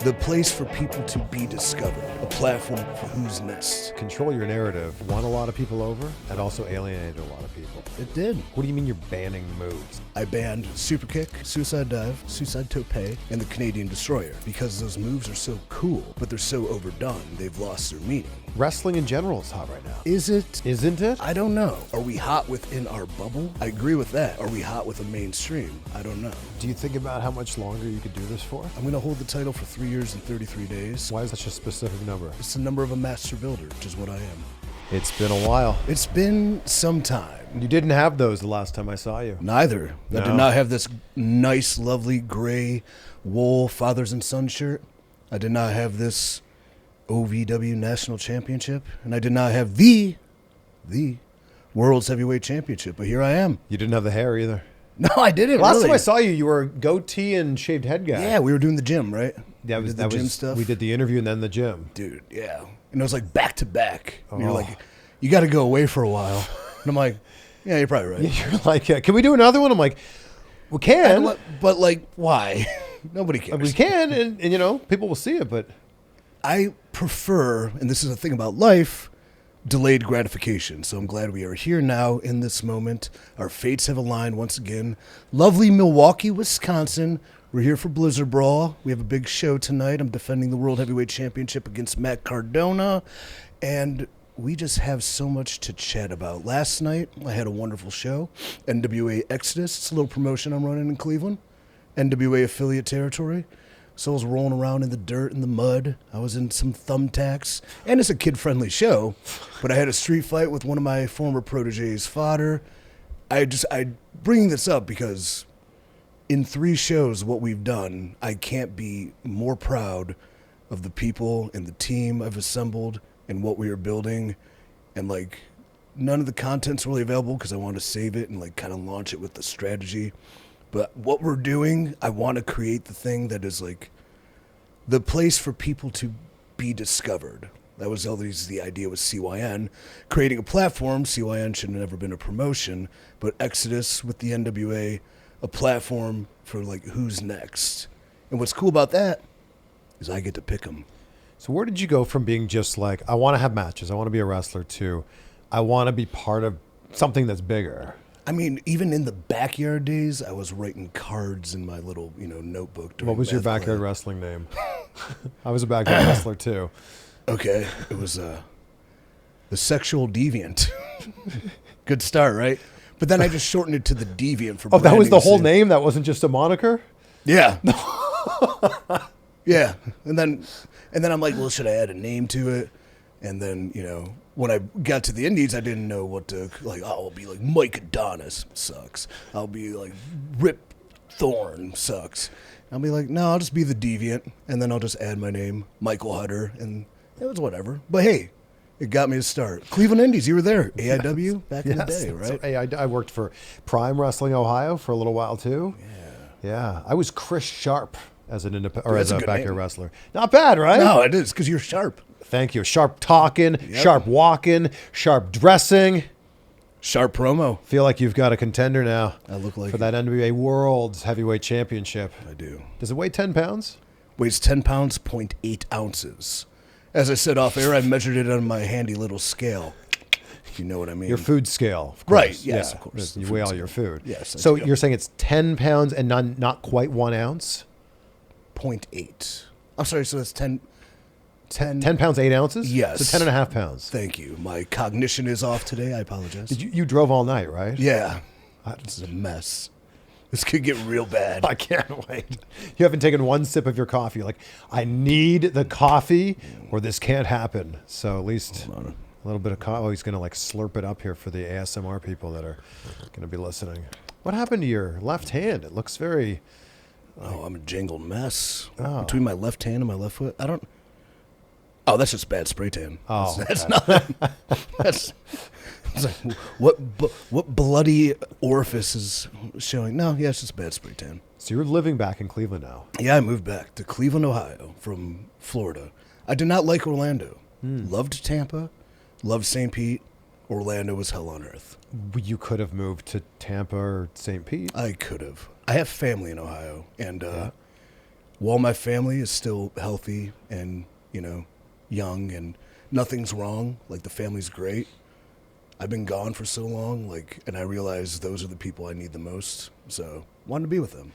The place for people to be discovered. A platform for who's next. Control your narrative. Won a lot of people over and also alienated a lot of people. It did. What do you mean you're banning moves? I banned Super Kick, Suicide Dive, Suicide Tope, and the Canadian Destroyer because those moves are so cool, but they're so overdone, they've lost their meaning. Wrestling in general is hot right now. Is it? Isn't it? I don't know. Are we hot within our bubble? I agree with that. Are we hot with the mainstream? I don't know. Do you think about how much longer you could do this for? I'm going to hold the title for 3 years and 33 days. Why is such a specific number? It's the number of a master builder, which is what I am. It's been a while. It's been some time. You didn't have those the last time I saw you. Neither. No. I did not have this nice, lovely gray wool fathers and sons shirt. I did not have this OVW National Championship. And I did not have the Worlds Heavyweight Championship. But here I am. You didn't have the hair either. No, I didn't. Last really. time I saw you, you were a goatee and shaved head guy. Yeah, we were doing the gym, right? That was the gym stuff. We did the interview and then the gym. Dude, yeah. And it was like back to back. And you're Oh. like, you got to go away for a while. And I'm like, yeah, you're probably right. You're like, can we do another one? I'm like, we can. But like, why? Nobody cares. We can, and you know, people will see it, but I prefer, and this is the thing about life, delayed gratification. So I'm glad we are here now in this moment. Our fates have aligned once again. Lovely Milwaukee, Wisconsin. We're here for Blizzard Brawl. We have a big show tonight. I'm defending the World Heavyweight Championship against Matt Cardona. And we just have so much to chat about. Last night, I had a wonderful show. NWA Exodus. It's a little promotion I'm running in Cleveland. NWA affiliate territory. So I was rolling around in the dirt and the mud. I was in some thumbtacks. And it's a kid-friendly show. But I had a street fight with one of my former proteges' fodder. I bring this up because in 3 shows, what we've done, I can't be more proud of the people and the team I've assembled and what we are building. And like, none of the content's really available because I want to save it and like kind of launch it with the strategy. But what we're doing, I want to create the thing that is like the place for people to be discovered. That was always the idea with CYN. Creating a platform, CYN should have never been a promotion, but Exodus with the NWA, a platform for like who's next. And what's cool about that is I get to pick them. So where did you go from being just like, I want to have matches, I want to be a wrestler, to I want to be part of something that's bigger? I mean, even in the backyard days, I was writing cards in my little, notebook. What was your backyard wrestling name? I was a backyard wrestler too. Okay, it was the Sexual Deviant. Good start, right? But then I just shortened it to the Deviant for. Oh, that was the whole sake. name? That wasn't just a moniker? Yeah. Yeah, and then I'm like, well, should I add a name to it? And then, when I got to the Indies, I didn't know what to, like, I'll be like Mike Adonis, sucks. I'll be like Rip Thorne, sucks. I'll be like, no, I'll just be the Deviant, and then I'll just add my name, Michael Hutter, and it was whatever. But hey, it got me to start. Cleveland Indies, you were there. AIW back in the day, right? Hey, I worked for Prime Wrestling Ohio for a little while too. Yeah. I was Chris Sharp as an as a backyard wrestler. Not bad, right? No, it is, because you're sharp. Thank you. Sharp talking, sharp walking, sharp dressing. Sharp promo. Feel like you've got a contender now. I look like for that NWA Worlds Heavyweight Championship. I do. Does it weigh 10 pounds? Weighs 10 pounds, 0.8 ounces. As I said off air, I measured it on my handy little scale. You know what I mean? Your food scale, of course. Right, yes, of course. You weigh all your food. Yes. So you're saying it's 10 pounds and not quite 1 ounce? 0.8. I'm sorry, so it's 10 pounds, 8 ounces? Yes. So 10.5 pounds. Thank you. My cognition is off today. I apologize. You drove all night, right? Yeah. This is a mess. This could get real bad. I can't wait. You haven't taken one sip of your coffee. You're like, I need the coffee or this can't happen. So at least a little bit of coffee. Oh, he's going to like slurp it up here for the ASMR people that are going to be listening. What happened to your left hand? It looks very... Oh, I'm a jangled mess. Oh. Between my left hand and my left foot. Oh, that's just bad spray tan. Oh, that's not. That's it's like, what bloody orifice is showing? No, yeah, it's just bad spray tan. So you're living back in Cleveland now. Yeah, I moved back to Cleveland, Ohio from Florida. I did not like Orlando. Loved Tampa, loved St. Pete. Orlando was hell on earth. You could have moved to Tampa or St. Pete. I could have. I have family in Ohio, and while my family is still healthy and, young and nothing's wrong, like the family's great, I've been gone for so long, and I realize those are the people I need the most. So wanted to be with them,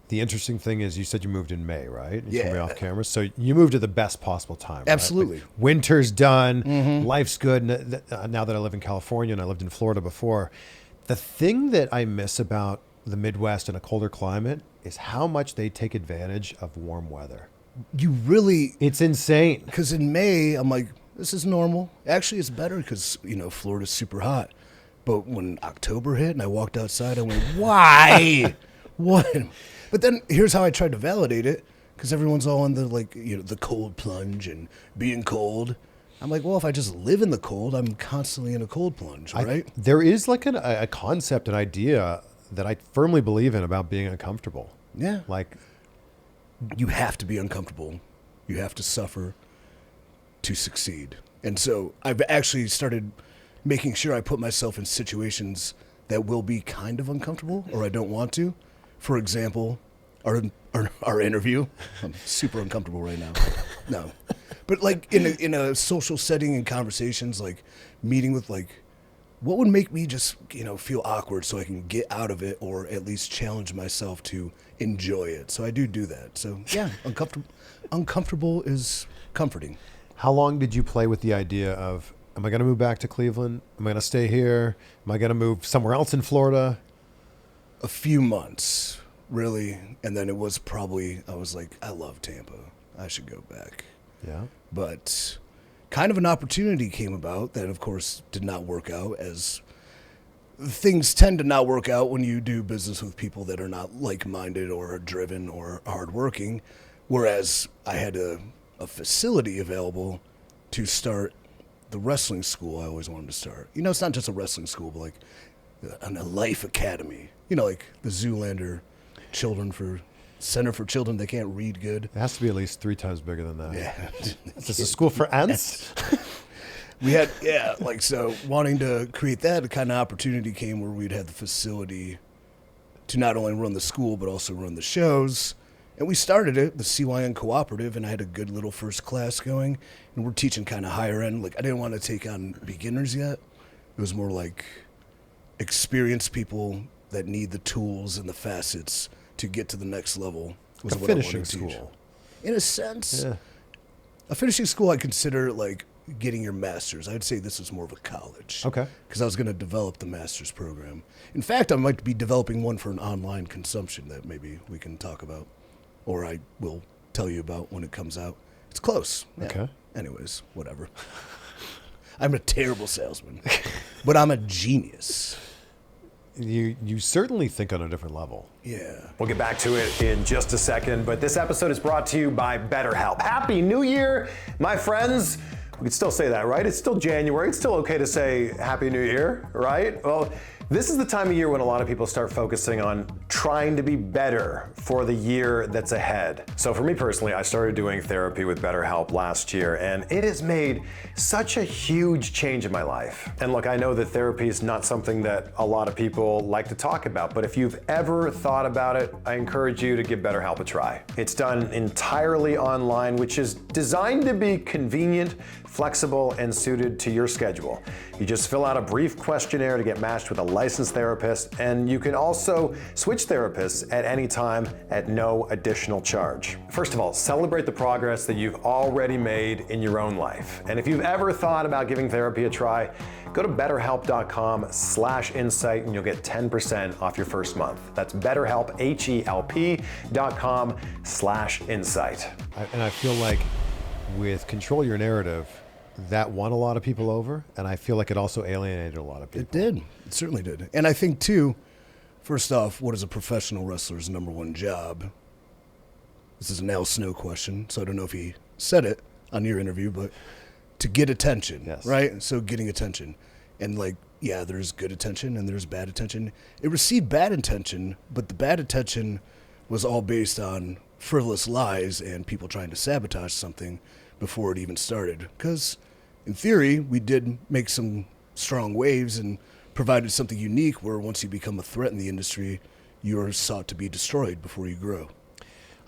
The interesting thing is you said you moved in May, right? You told me Yeah. off camera. So you moved at the best possible time, right? Absolutely. Like, winter's done. Life's good. Now that I live in California and I lived in Florida before, the thing that I miss about the Midwest and a colder climate is how much they take advantage of warm weather. You really, It's insane. because in May, I'm like, this is normal. Actually, it's better because, Florida's super hot. But when October hit and I walked outside, I went, why? What? But then here's how I tried to validate it, because everyone's all on the, the cold plunge and being cold. I'm like, well, if I just live in the cold, I'm constantly in a cold plunge, right? There is like a concept, an idea that I firmly believe in about being uncomfortable. Yeah. Like, You have to be uncomfortable. You have to suffer to succeed. And so I've actually started making sure I put myself in situations that will be kind of uncomfortable or I don't want to. For example, our interview. I'm super uncomfortable right now. No. But in a social setting and conversations, meeting with what would make me just, feel awkward so I can get out of it or at least challenge myself to enjoy it. So I do that. So yeah, uncomfortable is comforting. how long did you play with the idea of, am I going to move back to Cleveland? Am I going to stay here? Am I going to move somewhere else in Florida? A few months, really. And then it was probably, I was like, I love Tampa. I should go back. Yeah. But kind of an opportunity came about that, of course, did not work out, as things tend to not work out when you do business with people that are not like-minded or driven or hardworking. Whereas I had a facility available to start the wrestling school I always wanted to start. It's not just a wrestling school, but a life academy. Like the Zoolander Center for Children that can't read good. It has to be at least 3 times bigger than that. Yeah. Is this a school for ants? We had, so wanting to create that kind of opportunity came where we'd have the facility to not only run the school, but also run the shows. And we started it, the CYN Cooperative, and I had a good little first class going. And we're teaching kind of higher end. I didn't want to take on beginners yet. It was more like experienced people that need the tools and the facets to get to the next level. Was A what I wanted finishing to teach. school. In a sense. Yeah. A finishing school I consider getting your master's. I'd say this is more of a college. Okay. Because I was going to develop the master's program. In fact, I might be developing one for an online consumption that maybe we can talk about. Or I will tell you about when it comes out. It's close. Yeah. Okay. Anyways, whatever. I'm a terrible salesman. But I'm a genius. You certainly think on a different level. Yeah. We'll get back to it in just a second, but this episode is brought to you by BetterHelp. Happy New Year, my friends. We could still say that, right? It's still January. It's still okay to say Happy New Year, right? Well, this is the time of year when a lot of people start focusing on trying to be better for the year that's ahead. So for me personally, I started doing therapy with BetterHelp last year, and it has made such a huge change in my life. And look, I know that therapy is not something that a lot of people like to talk about, but if you've ever thought about it, I encourage you to give BetterHelp a try. It's done entirely online, which is designed to be convenient, flexible, and suited to your schedule. You just fill out a brief questionnaire to get matched with a licensed therapist, and you can also switch therapists at any time at no additional charge. First of all, celebrate the progress that you've already made in your own life. And if you've ever thought about giving therapy a try, go to betterhelp.com/insight and you'll get 10% off your first month. That's betterhelp, HELP.com/insight. And I feel like with Control Your Narrative, that won a lot of people over, and I feel like it also alienated a lot of people. It did. It certainly did. And I think, too, first off, what is a professional wrestler's number one job? This is an Al Snow question, so I don't know if he said it on your interview, but to get attention, Yes. right? So getting attention. And, there's good attention and there's bad attention. It received bad attention, but the bad attention was all based on frivolous lies and people trying to sabotage something before it even started. Because, in theory, we did make some strong waves and provided something unique where once you become a threat in the industry, you're sought to be destroyed before you grow.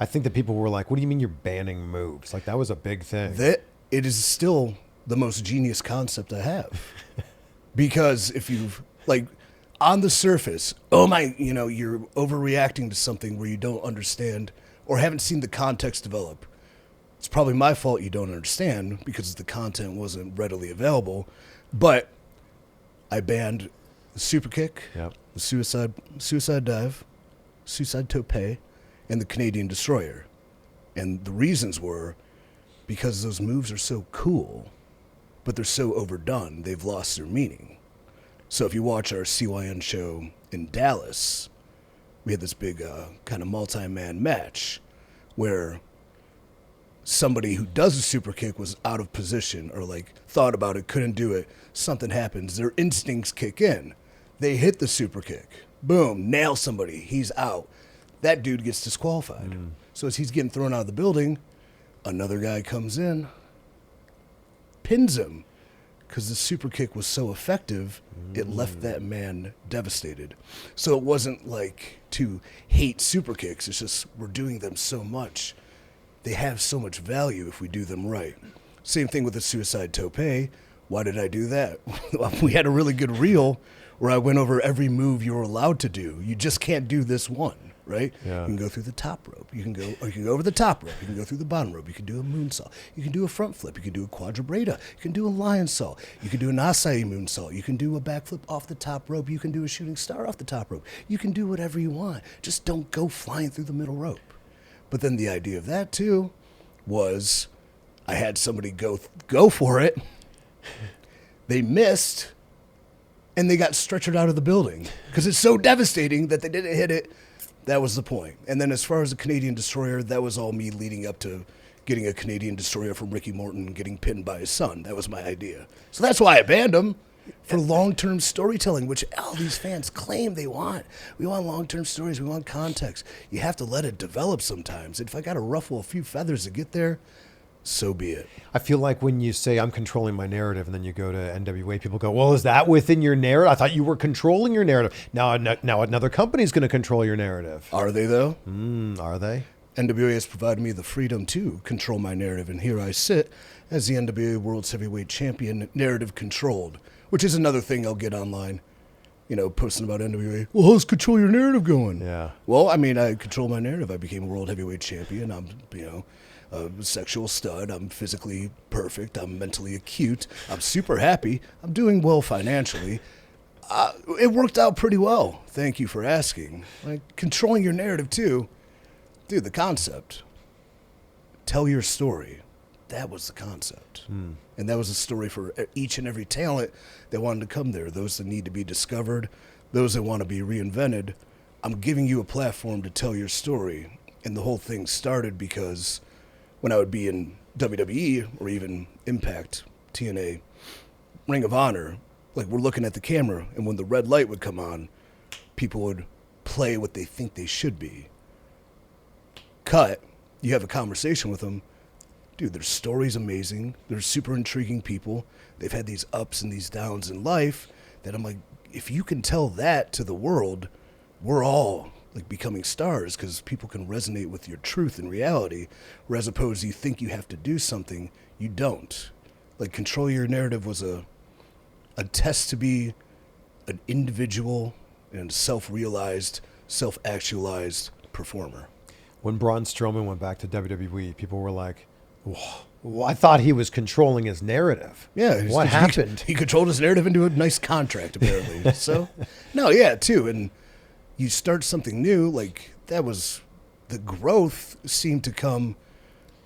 I think that people were like, what do you mean you're banning moves? Like, that was a big thing. That it is still the most genius concept I have. Because if you've, like, on the surface, you're overreacting to something where you don't understand or haven't seen the context develop. It's probably my fault you don't understand because the content wasn't readily available. But I banned the super kick, the suicide dive, suicide tope, and the Canadian destroyer. And the reasons were because those moves are so cool, but they're so overdone, they've lost their meaning. So if you watch our CYN show in Dallas, we had this big kind of multi-man match where somebody who does a super kick was out of position or like thought about it, couldn't do it. Something happens. Their instincts kick in. They hit the super kick. Boom, nail somebody. He's out. That dude gets disqualified. So as he's getting thrown out of the building, another guy comes in, pins him. Because the super kick was so effective, it left that man devastated. So it wasn't like to hate super kicks. It's just we're doing them so much. They have so much value if we do them right. Same thing with the suicide tope. Why did I do that? We had a really good reel where I went over every move you're allowed to do. You just can't do this one, right? Yeah. You can go through the top rope. You can go over the top rope. You can go through the bottom rope. You can do a moonsault. You can do a front flip. You can do a quadrubrata. You can do a lion sault. You can do an acai moonsault. You can do a backflip off the top rope. You can do a shooting star off the top rope. You can do whatever you want. Just don't go flying through the middle rope. But then the idea of that too was I had somebody go for it. They missed, and they got stretchered out of the building because it's so devastating that they didn't hit it. That was the point. And then as far as the Canadian destroyer, that was all me leading up to getting a Canadian destroyer from Ricky Morton getting pinned by his son. That was my idea. So that's why I banned him. For long-term storytelling, which all these fans claim they want. We want long-term stories. We want context. You have to let it develop sometimes. If I got to ruffle a few feathers to get there, so be it. I feel like when you say I'm controlling my narrative and then you go to NWA, people go, well, is that within your narrative? I thought you were controlling your narrative. Now another company's going to control your narrative. Are they, though? Are they? NWA has provided me the freedom to control my narrative, and here I sit as the NWA Worlds Heavyweight Champion, narrative controlled, which is another thing I'll get online, posting about NWA. Well, how's control your narrative going? Yeah. Well, I mean, I control my narrative. I became a World Heavyweight Champion. I'm, a sexual stud. I'm physically perfect. I'm mentally acute. I'm super happy. I'm doing well financially. It worked out pretty well. Thank you for asking. Like, controlling your narrative, too. Dude, the concept. Tell your story. That was the concept. And that was a story for each and every talent that wanted to come there. Those that need to be discovered, those that want to be reinvented. I'm giving you a platform to tell your story. And the whole thing started because when I would be in WWE or even Impact, TNA, Ring of Honor, like we're looking at the camera, and when the red light would come on, people would play what they think they should be. Cut, you have a conversation with them. Dude, their story's amazing. They're super intriguing people. They've had these ups and these downs in life that I'm like, if you can tell that to the world, we're all like becoming stars because people can resonate with your truth and reality, whereas opposed you think you have to do something, you don't. Like, control your narrative was a test to be an individual and self-realized, self-actualized performer. When Braun Strowman went back to WWE, people were like, well, I thought he was controlling his narrative. Yeah. What happened? He controlled his narrative into a nice contract, apparently. So, no, yeah, too. And you start something new, like, that was, the growth seemed to come,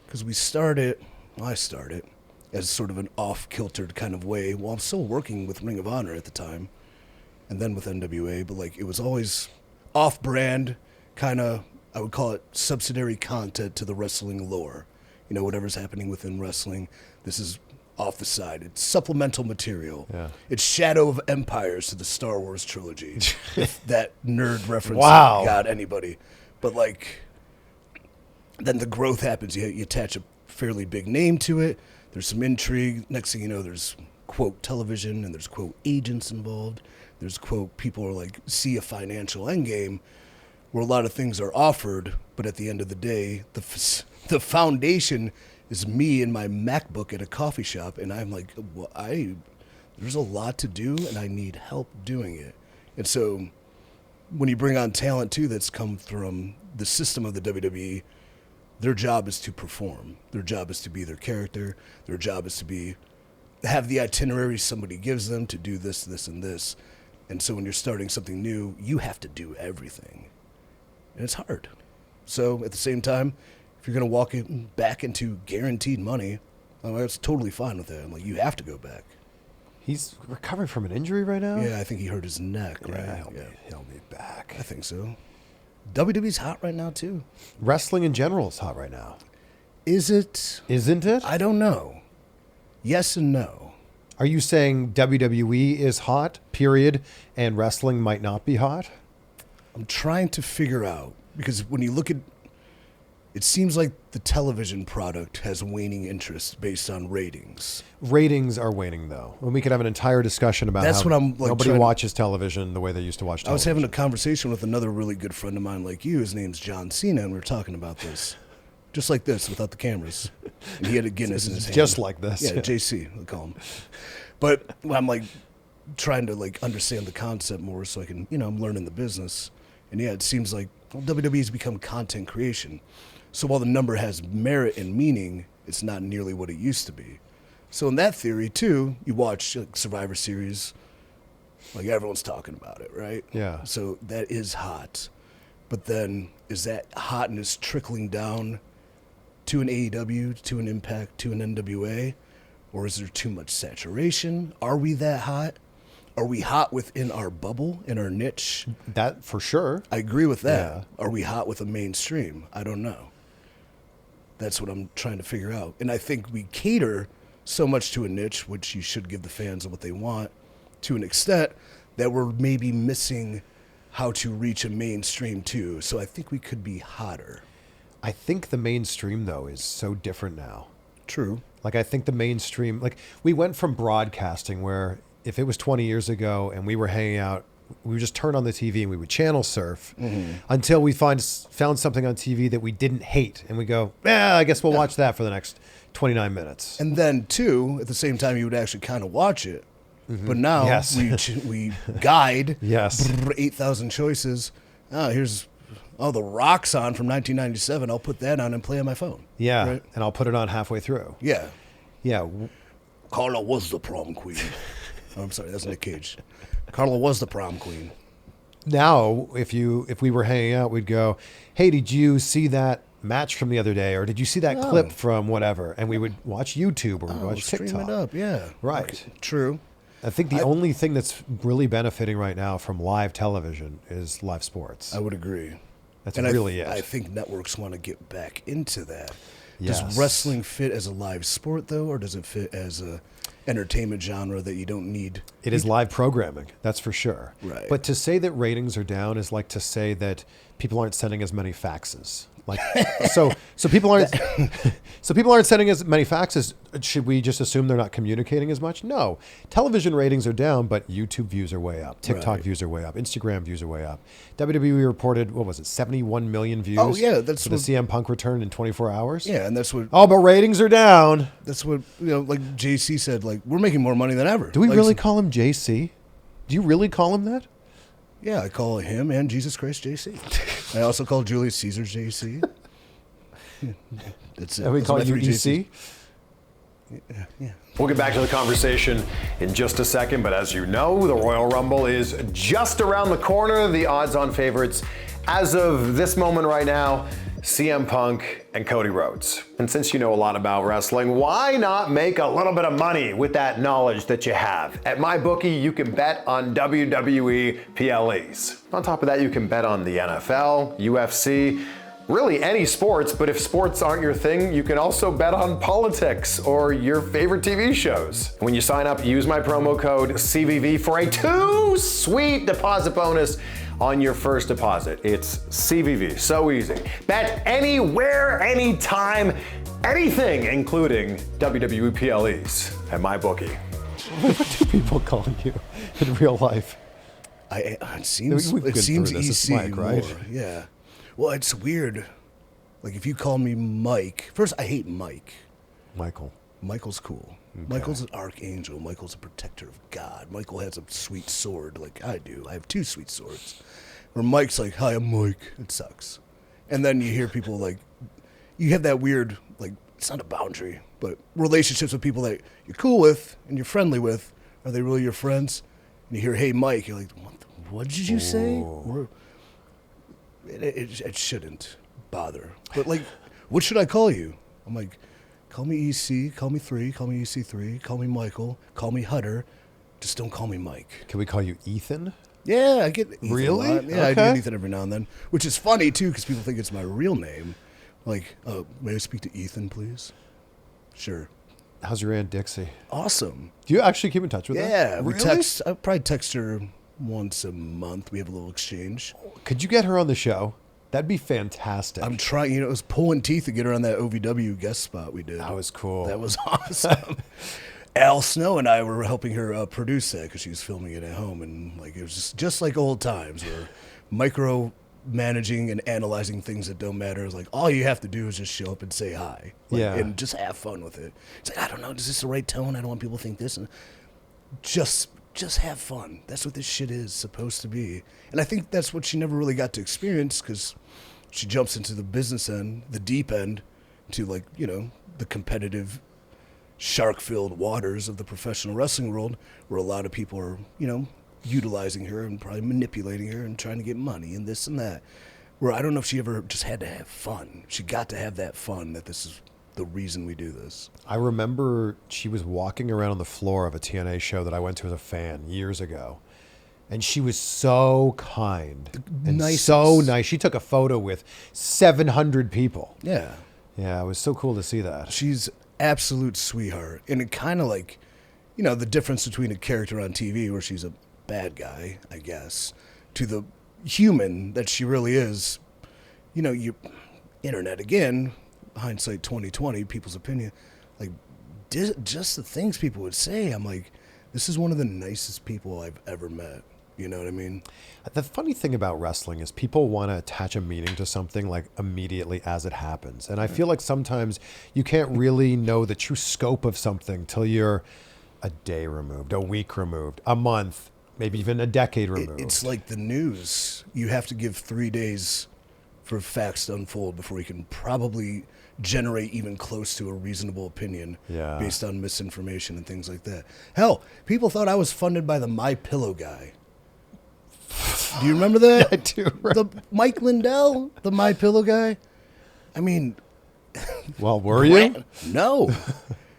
because I started as sort of an off-kiltered kind of way. Well, I'm still working with Ring of Honor at the time, and then with NWA, but, like, it was always off-brand, kind of, I would call it subsidiary content to the wrestling lore. Whatever's happening within wrestling, this is off the side. It's supplemental material. Yeah. It's Shadow of Empires to the Star Wars trilogy. If that nerd reference got anybody. But, like, then the growth happens. You attach a fairly big name to it. There's some intrigue. Next thing you know, there's, quote, television, and there's, quote, agents involved. There's, quote, people are like, see a financial end game. where a lot of things are offered, but at the end of the day, the foundation is me and my MacBook at a coffee shop, and I'm like, well, there's a lot to do, and I need help doing it. And so when you bring on talent, too, that's come from the system of the WWE, their job is to perform. Their job is to be their character. Their job is to have the itinerary somebody gives them to do this, this, and this. And so when you're starting something new, you have to do everything. And it's hard. So at the same time, if you're going to walk back into guaranteed money, that's totally fine with that. I'm like, you have to go back. He's recovering from an injury right now? Yeah, I think he hurt his neck, right? Yeah, he'll be back. I think so. WWE's hot right now, too. Wrestling in general is hot right now. Is it? Isn't it? I don't know. Yes and no. Are you saying WWE is hot, period, and wrestling might not be hot? I'm trying to figure out, because when you look at it seems like the television product has waning interest based on ratings. Ratings are waning, though. And we could have an entire discussion about That's how what I'm, like, nobody watches television the way they used to watch television. I was having a conversation with another really good friend of mine like you. His name's John Cena, and we were talking about this. Just like this, without the cameras. And he had a Guinness in his hand. Just like this. Yeah, JC, we'll call him. But I'm like trying to like understand the concept more so I can, I'm learning the business. And yeah, it seems like WWE's become content creation. So while the number has merit and meaning, it's not nearly what it used to be. So in that theory, too, you watch like Survivor Series, like everyone's talking about it, right? Yeah. So that is hot. But then is that hotness trickling down to an AEW, to an Impact, to an NWA? Or is there too much saturation? Are we that hot? Are we hot within our bubble, in our niche? That for sure. I agree with that. Yeah. Are we hot with the mainstream? I don't know. That's what I'm trying to figure out. And I think we cater so much to a niche, which you should give the fans what they want, to an extent that we're maybe missing how to reach a mainstream too. So I think we could be hotter. I think the mainstream, though, is so different now. True. Like, I think the mainstream, like, we went from broadcasting where if it was 20 years ago and we were hanging out, we would just turn on the TV and we would channel surf until we found something on TV that we didn't hate. And we go, I guess we'll watch that for the next 29 minutes. And then, too, at the same time, you would actually kind of watch it. But now Yes. we guide Yes. 8,000 choices. Here's The Rock's on from 1997. I'll put that on and play on my phone. Yeah. Right? And I'll put it on halfway through. Yeah. Yeah. Carla was the prom queen. Oh, I'm sorry, that's Nick Cage. Carla was the prom queen. Now, if we were hanging out, we'd go, hey, did you see that match from the other day? Or did you see that clip from whatever? And we would watch YouTube or we'd watch TikTok. Stream it up, yeah. Right. Okay, true. I think the only thing that's really benefiting right now from live television is live sports. I would agree. That's And really I it. think networks want to get back into that. Yes. Does wrestling fit as a live sport, though, or does it fit as a entertainment genre that you don't need? It is live programming, that's for sure. Right. But to say that ratings are down is like to say that people aren't sending as many faxes. Like, so people aren't sending as many faxes. Should we just assume they're not communicating as much? No. Television ratings are down, but YouTube views are way up. TikTok views are way up. Instagram views are way up. WWE reported, 71 million views? Oh, yeah, that's for the what- CM Punk return in 24 hours? Yeah, and that's what Oh, but ratings are down. like JC said, like, we're making more money than ever. Do we Like, really call him JC? Do you really call him that? Yeah, I call him and Jesus Christ JC. I also call Julius Caesar JC. That's it. And we Those call are my you three EC? JCs. Yeah. We'll get back to the conversation in just a second, but as you know, the Royal Rumble is just around the corner. The odds-on favorites, as of this moment right now, CM Punk and Cody Rhodes. And since you know a lot about wrestling, why not make a little bit of money with that knowledge that you have? At MyBookie, you can bet on WWE PLEs. On top of that, you can bet on the NFL, UFC, really any sports, but if sports aren't your thing, you can also bet on politics or your favorite TV shows. When you sign up, use my promo code CVV for a 2-sweet deposit bonus on your first deposit. It's CVV, so easy. Bet anywhere, anytime, anything, including WWE PLEs at MyBookie. What do people call you in real life? It seems We've been EC through this. It's Mike, right? more. Yeah. Well, it's weird. Like if you call me Mike, first I hate Mike. Michael. Michael's cool. Michael's an archangel. Michael's a protector of God. Michael has a sweet sword like I do. I have 2 sweet swords. Where Mike's like, hi, I'm Mike. It sucks. And then you hear people like, you have that weird, like, it's not a boundary, but relationships with people that you're cool with and you're friendly with. Are they really your friends? And you hear, hey, Mike. You're like, what did you say? Or, it shouldn't bother. But, like, what should I call you? I'm like, call me EC, call me 3, call me EC3, call me Michael, call me Hutter. Just don't call me Mike. Can we call you Ethan? Yeah, I get Ethan Really? a lot. Yeah, I Okay. do Ethan every now and then, which is funny, too, because people think it's my real name. Like, may I speak to Ethan, please? Sure. How's your Aunt Dixie? Awesome. Do you actually keep in touch with her? Yeah, we Really? text. I probably text her once a month. We have a little exchange. Could you get her on the show? That'd be fantastic. I'm trying, it was pulling teeth to get her on that OVW guest spot we did. That was cool. That was awesome. Al Snow and I were helping her produce that because she was filming it at home, and like it was just like old times where micro managing and analyzing things that don't matter. It's like all you have to do is just show up and say hi, and just have fun with it. It's like I don't know, is this the right tone? I don't want people to think this, and just have fun. That's what this shit is supposed to be, and I think that's what she never really got to experience because she jumps into the business end, the deep end, to like the competitive shark-filled waters of the professional wrestling world, where a lot of people are, utilizing her and probably manipulating her and trying to get money and this and that. Where I don't know if she ever just had to have fun. She got to have that fun, that this is the reason we do this. I remember she was walking around on the floor of a TNA show that I went to as a fan years ago. And she was so kind and so nice. She took a photo with 700 people. Yeah. Yeah, it was so cool to see that. She's absolute sweetheart. And it kind of like, the difference between a character on TV where she's a bad guy, I guess, to the human that she really is. You internet again, hindsight 2020, people's opinion, like just the things people would say. I'm like, this is one of the nicest people I've ever met. You know what I mean? The funny thing about wrestling is people want to attach a meaning to something like immediately as it happens. And I feel like sometimes you can't really know the true scope of something till you're a day removed, a week removed, a month, maybe even a decade removed. It's like the news. You have to give 3 days for facts to unfold before you can probably generate even close to a reasonable opinion based on misinformation and things like that. Hell, people thought I was funded by the My Pillow guy. Do you remember that? I do. The Mike Lindell, the My Pillow guy. I mean, well, were you? No.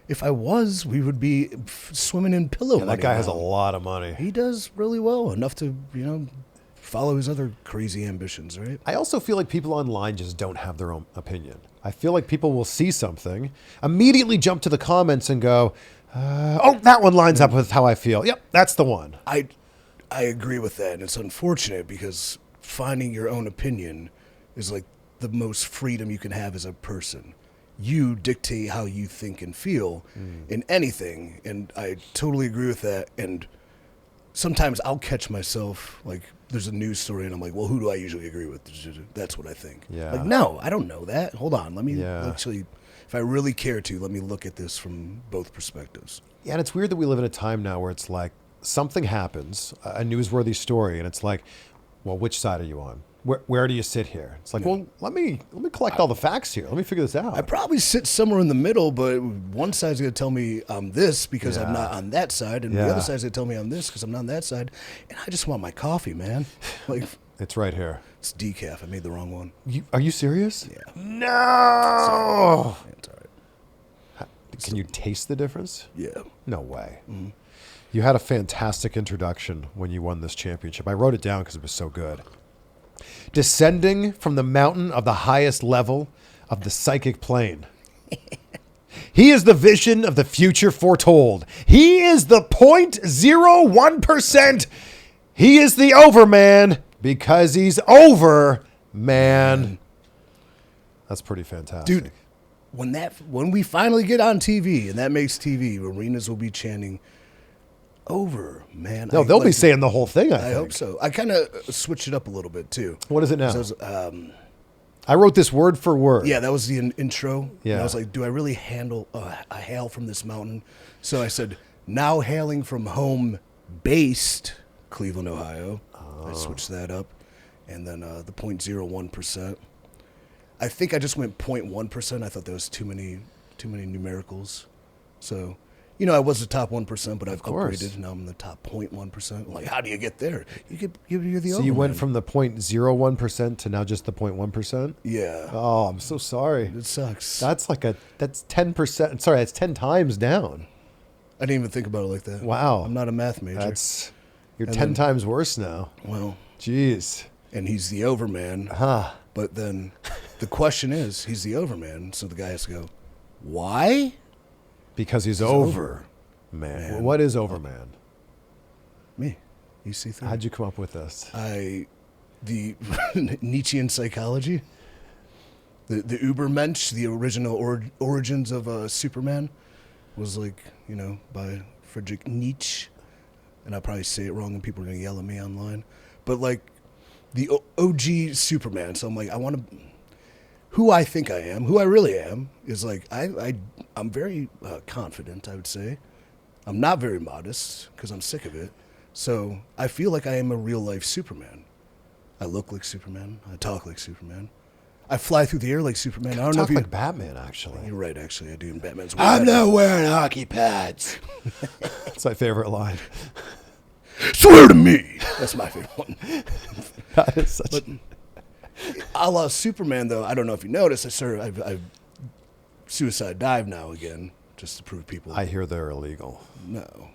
If I was, we would be swimming in pillow money. That guy has a now. lot of money. He does really well, enough to follow his other crazy ambitions, right? I also feel like people online just don't have their own opinion. I feel like people will see something, immediately jump to the comments and go, oh, that one lines up with how I feel. Yep, that's the one. I agree with that, and it's unfortunate because finding your own opinion is like the most freedom you can have as a person. You dictate how you think and feel in anything, and I totally agree with that. And sometimes I'll catch myself, like, there's a news story, and I'm like, well, who do I usually agree with? That's what I think. Yeah. Like, no, I don't know that. Hold on. Let me actually, if I really care to, let me look at this from both perspectives. Yeah, and it's weird that we live in a time now where it's like something happens, a newsworthy story, and it's like, well, which side are you on? Where do you sit here? It's like, well, let me collect all the facts here. Let me figure this out. I probably sit somewhere in the middle, but one side's going to tell me I'm this because I'm not on that side, and the other side's going to tell me I'm this because I'm not on that side. And I just want my coffee, man. Like, it's right here. It's decaf. I made the wrong one. Are you serious? Yeah. No. Yeah, it's all right. Can you taste the difference? Yeah. No way. Mm-hmm. You had a fantastic introduction when you won this championship. I wrote it down because it was so good. Descending from the mountain of the highest level of the psychic plane. He is the vision of the future foretold. He is the 0.01%. He is the overman because he's over, man. That's pretty fantastic. Dude, when we finally get on TV, and that makes TV, arenas will be chanting, Over, man. No, they'll be saying the whole thing, I think. hope so. I kind of switched it up a little bit, too. What is it now? So, I wrote this word for word. yeah, that was the intro. Yeah. And I was like, do I really handle a hail from this mountain? So I said, now hailing from home-based Cleveland, Ohio. I switched that up. And then the 0.01%. I think I just went 0.1%. I thought that was too many numericals. So, I was the top 1%, but I've upgraded. Now I'm in the top 0.1%. I'm like, how do you get there? You're the So you went from the 0.01% to now just the 0.1%? Yeah. Oh, I'm so sorry. It sucks. That's 10%. Sorry, that's 10 times down. I didn't even think about it like that. Wow. I'm not a math major. You're 10 times worse now. Well, Jeez. and he's the overman. Huh. But then the question is, he's the overman, so the guy has to go, why? Because he's over. Man. Well, what is Overman? Me. EC3. How'd you come up with this? The Nietzschean psychology, the Übermensch, the original origins of Superman was by Friedrich Nietzsche. And I'll probably say it wrong and people are going to yell at me online. But the OG Superman. So I'm like, I want to, who I think I am, who I really am, is I'm very confident, I would say. I'm not very modest because I'm sick of it. So I feel like I am a real life Superman. I look like Superman. I talk like Superman. I fly through the air like Superman. I don't know if you like Batman, actually. You're right, actually. I do. And Batman's I'm not wearing hockey pads. That's my favorite line. Swear to me. That's my favorite one. That is such. But a la Superman, though, I don't know if you noticed. I've suicide dive now again, just to prove people. I hear they're illegal. No.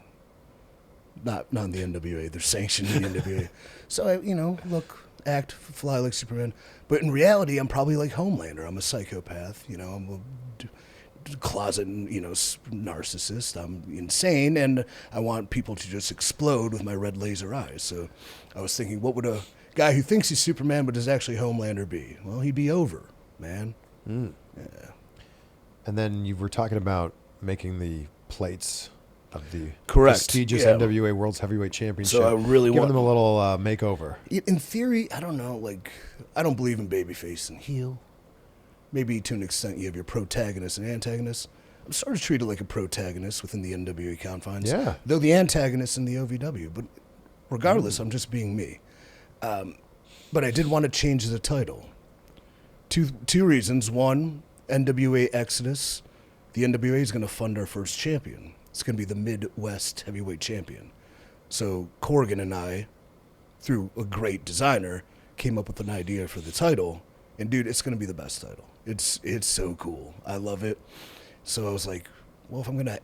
Not in the NWA. They're sanctioned in the NWA. So, act, fly like Superman. But in reality, I'm probably like Homelander. I'm a psychopath. I'm a closet, narcissist. I'm insane, and I want people to just explode with my red laser eyes. So I was thinking, what would a guy who thinks he's Superman but is actually Homelander be? Well, he'd be over, man. Yeah. And then you were talking about making the plates of the prestigious NWA Worlds Heavyweight Championship. So I really give want them a little makeover. In theory, I don't know. I don't believe in babyface and heel. Maybe to an extent you have your protagonist and antagonist. I'm sort of treated like a protagonist within the NWA confines. Yeah. Though the antagonist in the OVW. But regardless, I'm just being me. But I did want to change the title. Two reasons. One, NWA Exodus. The NWA is going to fund our first champion. It's going to be the Midwest Heavyweight Champion. So Corgan and I, through a great designer, came up with an idea for the title. And dude, it's going to be the best title. It's so cool. I love it. So I was like, well, if I'm going to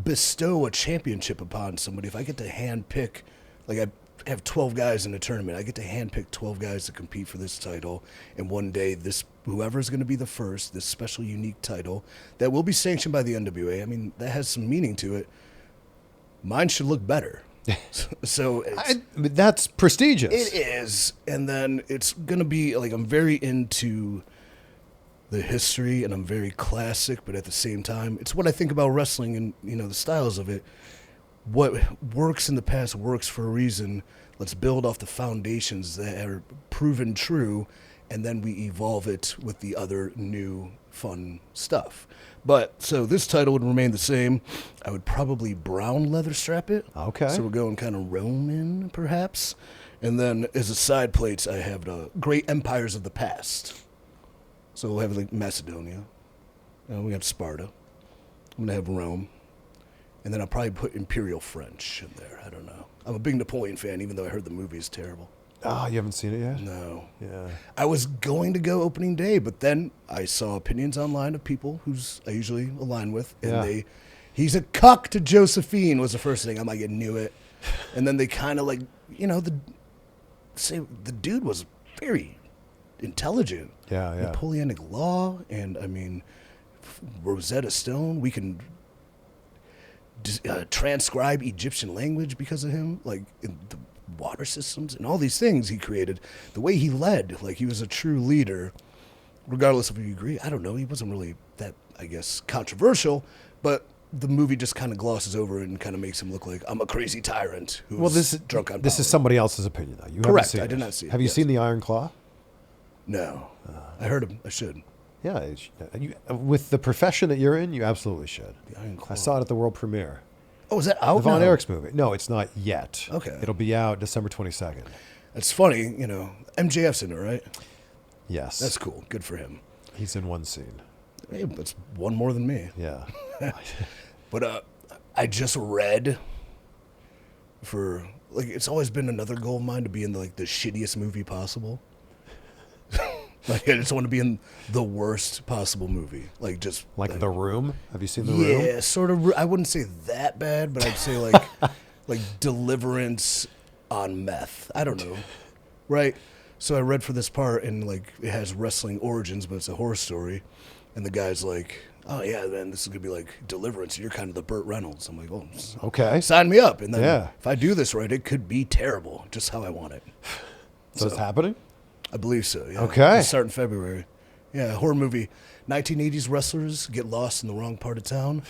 bestow a championship upon somebody, if I get to handpick, I have 12 guys in a tournament, I get to handpick 12 guys to compete for this title. And one day, whoever's going to be the first, this special, unique title that will be sanctioned by the NWA, I mean, that has some meaning to it. Mine should look better. So that's prestigious. It is. And then it's going to be I'm very into the history and I'm very classic, but at the same time, it's what I think about wrestling and, the styles of it. What works in the past works for a reason. Let's build off the foundations that are proven true, and then we evolve it with the other new fun stuff. But so this title would remain the same. I would probably brown leather strap it. Okay. So we're going kind of Roman, perhaps. And then as a side plates, I have the great empires of the past. So we'll have Macedonia. We have Sparta. I'm going to have Rome. And then I'll probably put Imperial French in there. I don't know. I'm a big Napoleon fan, even though I heard the movie is terrible. Oh, you haven't seen it yet? No. Yeah. I was going to go opening day, but then I saw opinions online of people who's I usually align with, and he's a cuck to Josephine was the first thing. I'm like, I knew it. And then they kind of say the dude was very intelligent. Yeah. Napoleonic law, and I mean, Rosetta Stone. We can transcribe Egyptian language because of him, in the water systems and all these things he created. The way he led, he was a true leader, regardless of if you agree. I don't know. He wasn't really that, I guess, controversial, but the movie just kind of glosses over it and kind of makes him look like I'm a crazy tyrant who's Well, this is drunk on this power. is somebody else's opinion, though. You haven't Correct. seen I did it. not see it, Have you yes. seen the Iron Claw? No. I heard him. I should. Yeah, with the profession that you're in, you absolutely should. The Iron Claw. I saw it at the world premiere. Oh, is that out The Von now? Erichs movie. No, it's not yet. Okay. It'll be out December 22nd. It's funny, MJF's in it, right? Yes. That's cool. Good for him. He's in one scene. Hey, that's one more than me. Yeah. But I just read it's always been another goal of mine to be in the shittiest movie possible. I just want to be in the worst possible movie. Like The Room? Have you seen The Room? Yeah, sort of. I wouldn't say that bad, but I'd say like Deliverance on meth. I don't know. Right? So I read for this part, and it has wrestling origins, but it's a horror story. And the guy's like, oh yeah, man, this is going to be like Deliverance. You're kind of the Burt Reynolds. I'm like, oh, Okay. sign me up. And then Yeah. if I do this right, it could be terrible, just how I want it. So it's happening? I believe so, yeah. Okay. It'll start in February. Yeah, horror movie. 1980s wrestlers get lost in the wrong part of town.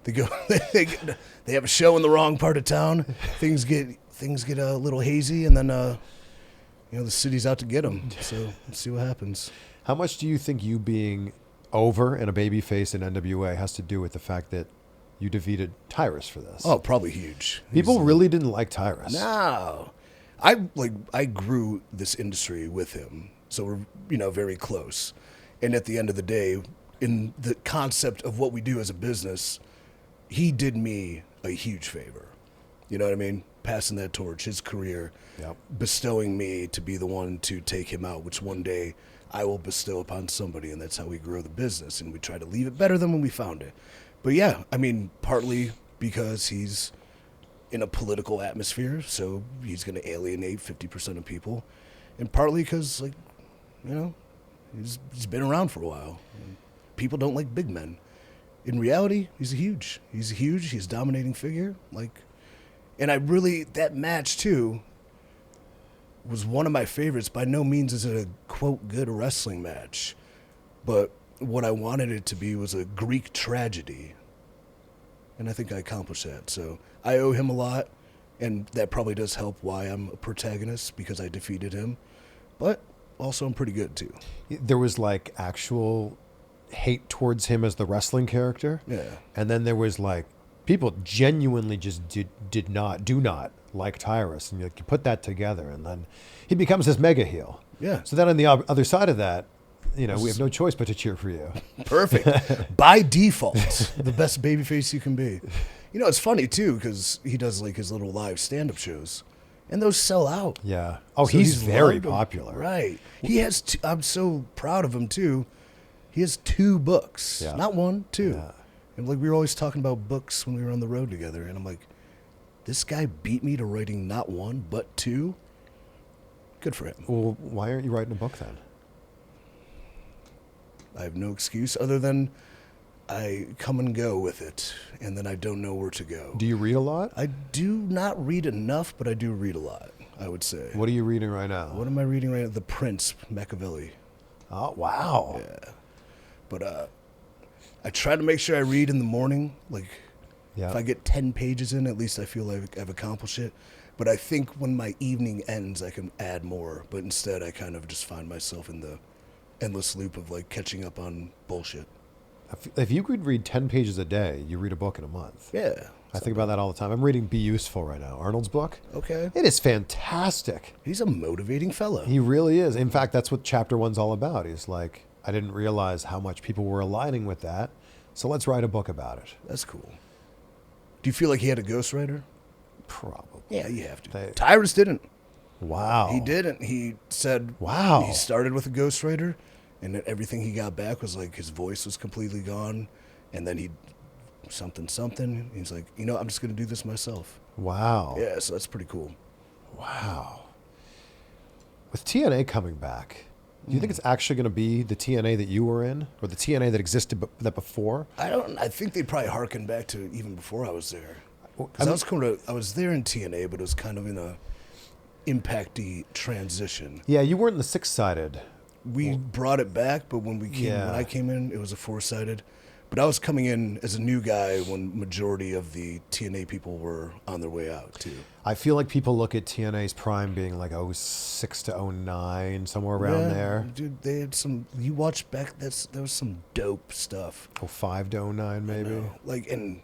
They go, they have a show in the wrong part of town. Things get a little hazy, and then the city's out to get them. So let's see what happens. How much do you think you being over and a baby face in NWA has to do with the fact that you defeated Tyrus for this? Oh, probably huge. People really didn't like Tyrus. No. I grew this industry with him, so we're very close. And at the end of the day, in the concept of what we do as a business, he did me a huge favor. You know what I mean? Passing that torch, his career, Yep. bestowing me to be the one to take him out, which one day I will bestow upon somebody, and that's how we grow the business. And we try to leave it better than when we found it. But yeah, I mean, partly because he's in a political atmosphere, so he's going to alienate 50% of people, and partly because he's been around for a while. People don't like big men. In reality, he's huge. He's a dominating figure. And that match too was one of my favorites. By no means is it a quote good wrestling match, but what I wanted it to be was a Greek tragedy. And I think I accomplished that. So I owe him a lot, and that probably does help why I'm a protagonist, because I defeated him. But also I'm pretty good too. There was actual hate towards him as the wrestling character. Yeah. And then there was people genuinely just do not like Tyrus. And you put that together, and then he becomes this mega heel. Yeah. So then on the other side of that, we have no choice but to cheer for you. Perfect. By default, the best babyface you can be. It's funny too, because he does his little live stand-up shows, and those sell out. Yeah. Oh, So he's very loved. popular. Right. He has. I'm so proud of him too. He has 2 books, Yeah. not 1, 2. Yeah. And we were always talking about books when we were on the road together, and I'm like, this guy beat me to writing not 1 but 2. Good for him. Well, why aren't you writing a book then? I have no excuse other than I come and go with it, and then I don't know where to go. Do you read a lot? I do not read enough, but I do read a lot, I would say. What are you reading right now? What am I reading right now? The Prince, Machiavelli. Oh, wow. Yeah. But I try to make sure I read in the morning. Yeah. If I get 10 pages in, at least I feel like I've accomplished it. But I think when my evening ends, I can add more. But instead, I kind of just find myself in the endless loop of catching up on bullshit. If you could read 10 pages a day, you read a book in a month. Yeah. I think about that all the time. I'm reading Be Useful right now, Arnold's book. Okay. It is fantastic. He's a motivating fellow. He really is. In fact, that's what chapter 1's all about. He's like, I didn't realize how much people were aligning with that, so let's write a book about it. That's cool. Do you feel like he had a ghostwriter? Probably. Yeah, you have to. They- Tyrus didn't. Wow. He didn't. He said, Wow. He started with a ghostwriter, and then everything he got back was his voice was completely gone, and then he something. He's like, I'm just going to do this myself. Wow. Yeah, so that's pretty cool. Wow. With TNA coming back, do you think it's actually going to be the TNA that you were in, or the TNA that existed that before? I think they'd probably harken back to even before I was there. Well, Because I was there in TNA, but it was kind of in a impacty transition. Yeah, you weren't in the 6-sided. We brought it back, but when I Yeah. came in, it was a 4-sided. But I was coming in as a new guy when majority of the TNA people were on their way out too. I feel like people look at TNA's prime being like 06 to 09, somewhere around there. Dude, they had some. You watch back. There was some dope stuff. 05 to 09, maybe. Like, and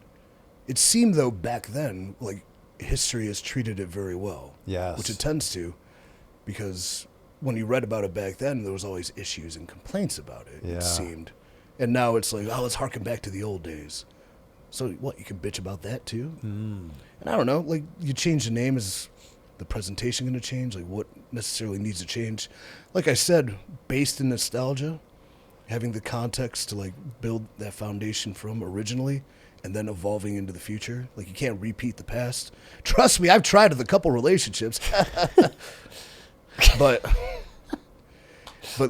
it seemed though back then, like history has treated it very well. Yes. Which it tends to, because when you read about it back then, there was always issues and complaints about it. Yeah. It seemed, and now it's like, oh, let's harken back to the old days. So what, you can bitch about that too? And I don't know, like you change the name, is the presentation going to change? Like what necessarily needs to change? Like I said, based in nostalgia, having the context to like build that foundation from originally and then evolving into the future. Like you can't repeat the past. Trust me, I've tried with a couple relationships. but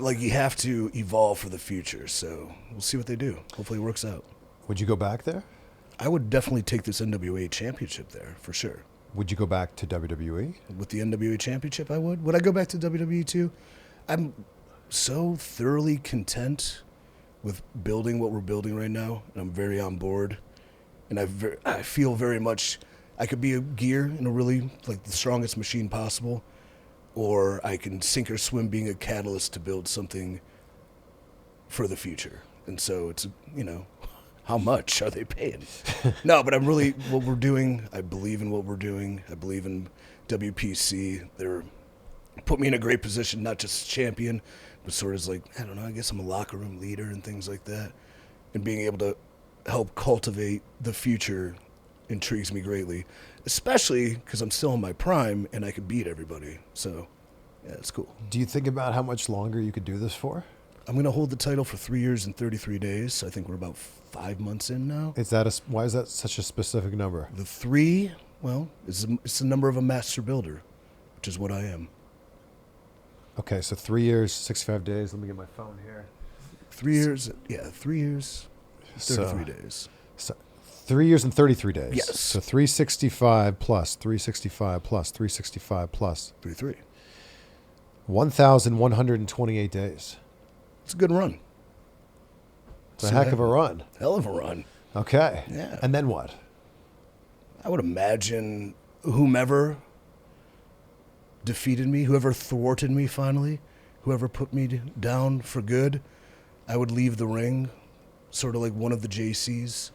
like you have to evolve for the future. So we'll see what they do. Hopefully it works out. Would you go back there? I would definitely take this NWA Championship there, for sure. Would you go back to WWE? With the NWA Championship, I would. Would I go back to WWE too? I'm so thoroughly content with building what we're building right now, and I'm very on board. And I feel very much I could be a gear in a really, like, the strongest machine possible, or I can sink or swim being a catalyst to build something for the future. And so it's, how much are they paying? No, but I'm really, what we're doing, I believe in what we're doing. I believe in WPC. They're put me in a great position, not just champion, but sort of like, I don't know, I guess I'm a locker room leader and things like that. And being able to help cultivate the future intrigues me greatly, especially because I'm still in my prime and I could beat everybody. So, yeah, it's cool. Do you think about how much longer you could do this for? I'm going to hold the title for 3 years and 33 days. So I think we're about 5 months in now. Why is that such a specific number? The 3, well, it's the number of a master builder, which is what I am. Okay, so 3 years, 65 days. Let me get my phone here. 3 years, 3 years, 33 days. So 3 years and 33 days. Yes. So 365 plus 365 plus 365 plus 33. 1,128 days. It's a good run. It's a heck of a run. Hell of a run. Okay. Yeah. And then what? I would imagine whomever defeated me, whoever thwarted me finally, whoever put me down for good, I would leave the ring sort of like one of the JCs,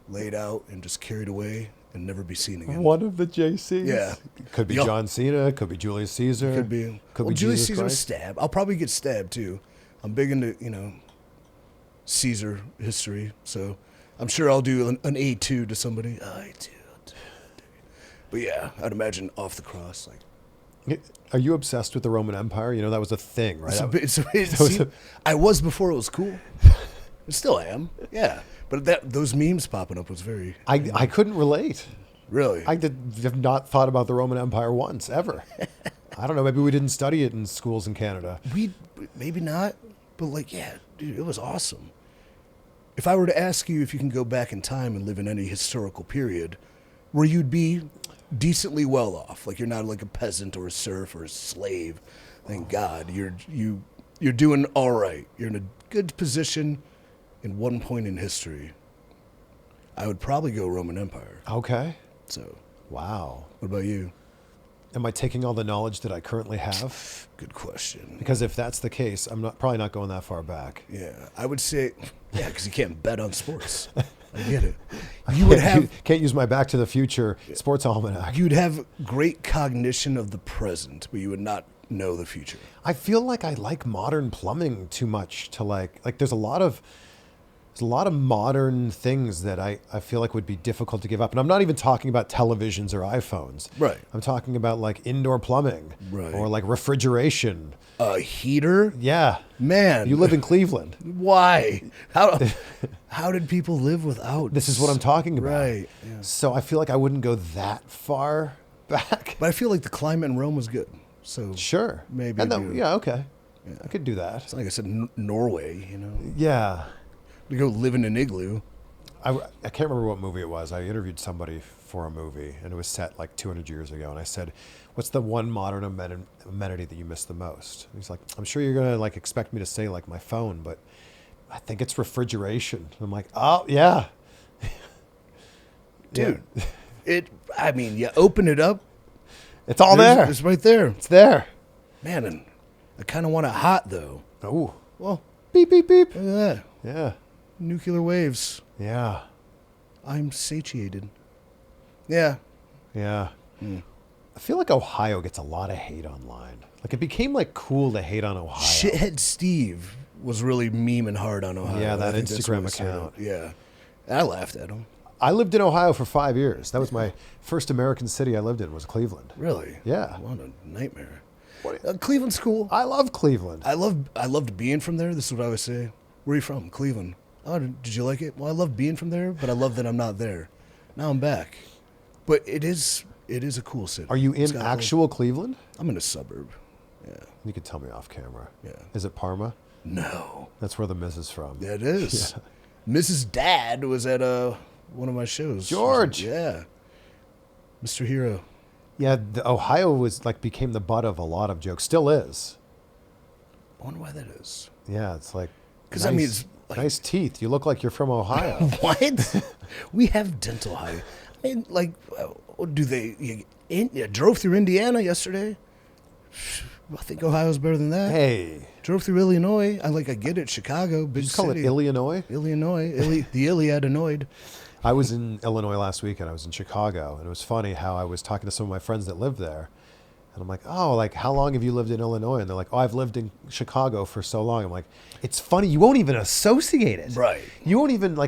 laid out and just carried away and never be seen again. One of the JCs? Yeah. Could be John Cena, could be Julius Caesar. Could be. Could be Julius Jesus Caesar Christ. stabbed. I'll probably get stabbed too. I'm big into, Caesar history, so I'm sure I'll do an A2 to somebody. A2. But yeah, I'd imagine off the cross, like. Are you obsessed with the Roman Empire? That was a thing, right? I was before it was cool. I still am, yeah. But those memes popping up was very. I couldn't relate. Really? I have not thought about the Roman Empire once, ever. I don't know. Maybe we didn't study it in schools in Canada. Maybe not, but yeah, dude, it was awesome. If I were to ask you if you can go back in time and live in any historical period where you'd be decently well off, like you're not like a peasant or a serf or a slave, thank God, you're doing all right. You're in a good position in one point in history. I would probably go Roman Empire. Okay. So, wow. What about you? Am I taking all the knowledge that I currently have? Good question. Because if that's the case, I'm probably not going that far back. Yeah, I would say, because you can't bet on sports. I get it. You would can't use my Back to the Future sports almanac. You'd have great cognition of the present, but you would not know the future. I feel like I like modern plumbing too much to like there's a lot of modern things that I feel like would be difficult to give up. And I'm not even talking about televisions or iPhones. Right. I'm talking about like indoor plumbing. Right. Or like refrigeration. A heater? Yeah. Man. You live in Cleveland. Why? How did people live without? This is what I'm talking about. Right. Yeah. So I feel like I wouldn't go that far back. But I feel like the climate in Rome was good. So sure. Maybe. Yeah, okay. Yeah. I could do that. It's like I said, Norway, Yeah. You go live in an igloo. I can't remember what movie it was. I interviewed somebody for a movie, and it was set like 200 years ago. And I said, "What's the one modern amenity that you miss the most?" And he's like, "I'm sure you're gonna like expect me to say like my phone, but I think it's refrigeration. I'm like, oh, yeah. Dude, you open it up. It's all there. It's right there. It's there. Man, and I kind of want it hot, though. Oh. Well, Beep, beep, beep. look at that. Yeah. Nuclear waves. Yeah. I'm satiated. Yeah. Yeah. I feel like Ohio gets a lot of hate online. Like, it became, like, cool to hate on Ohio. Shithead Steve was really memeing hard on Ohio. Yeah, that I think that's Instagram what I said. account. Yeah. I laughed at him. I lived in Ohio for 5 years. That was my first American city I lived in was Cleveland. Really? Yeah. What a nightmare. Cleveland's cool. I love Cleveland. I loved being from there. This is what I always say. Where are you from? Cleveland. Oh, did you like it? Well, I love being from there, but I love that I'm not there. Now I'm back. But it is a cool city. Are you It's in got actual Cleveland? I'm in a suburb. Yeah. You can tell me off camera. Yeah. Is it Parma? No. That's where the Miz is from. Yeah, it is. Mrs. Dad was at one of my shows. George. Yeah. Mr. Hero. Yeah, Ohio became the butt of a lot of jokes. Still is. I wonder why that is. Yeah, it's like 'Cause, I mean, it's like- nice teeth. You look like you're from Ohio. What? We have dental hygiene. I mean, like, do they? I drove through Indiana yesterday. I think Ohio's better than that. Hey, Drove through Illinois. I get it. Chicago, big just call it city. Illinois. Illinois. The Iliad annoyed. I was in Illinois last weekend. I was in Chicago, and it was funny how I was talking to some of my friends that live there, and I'm like, "Oh, like how long have you lived in Illinois?" And they're like, "Oh, I've lived in Chicago for so long." I'm like, "It's funny. You won't even associate it. Right. You won't even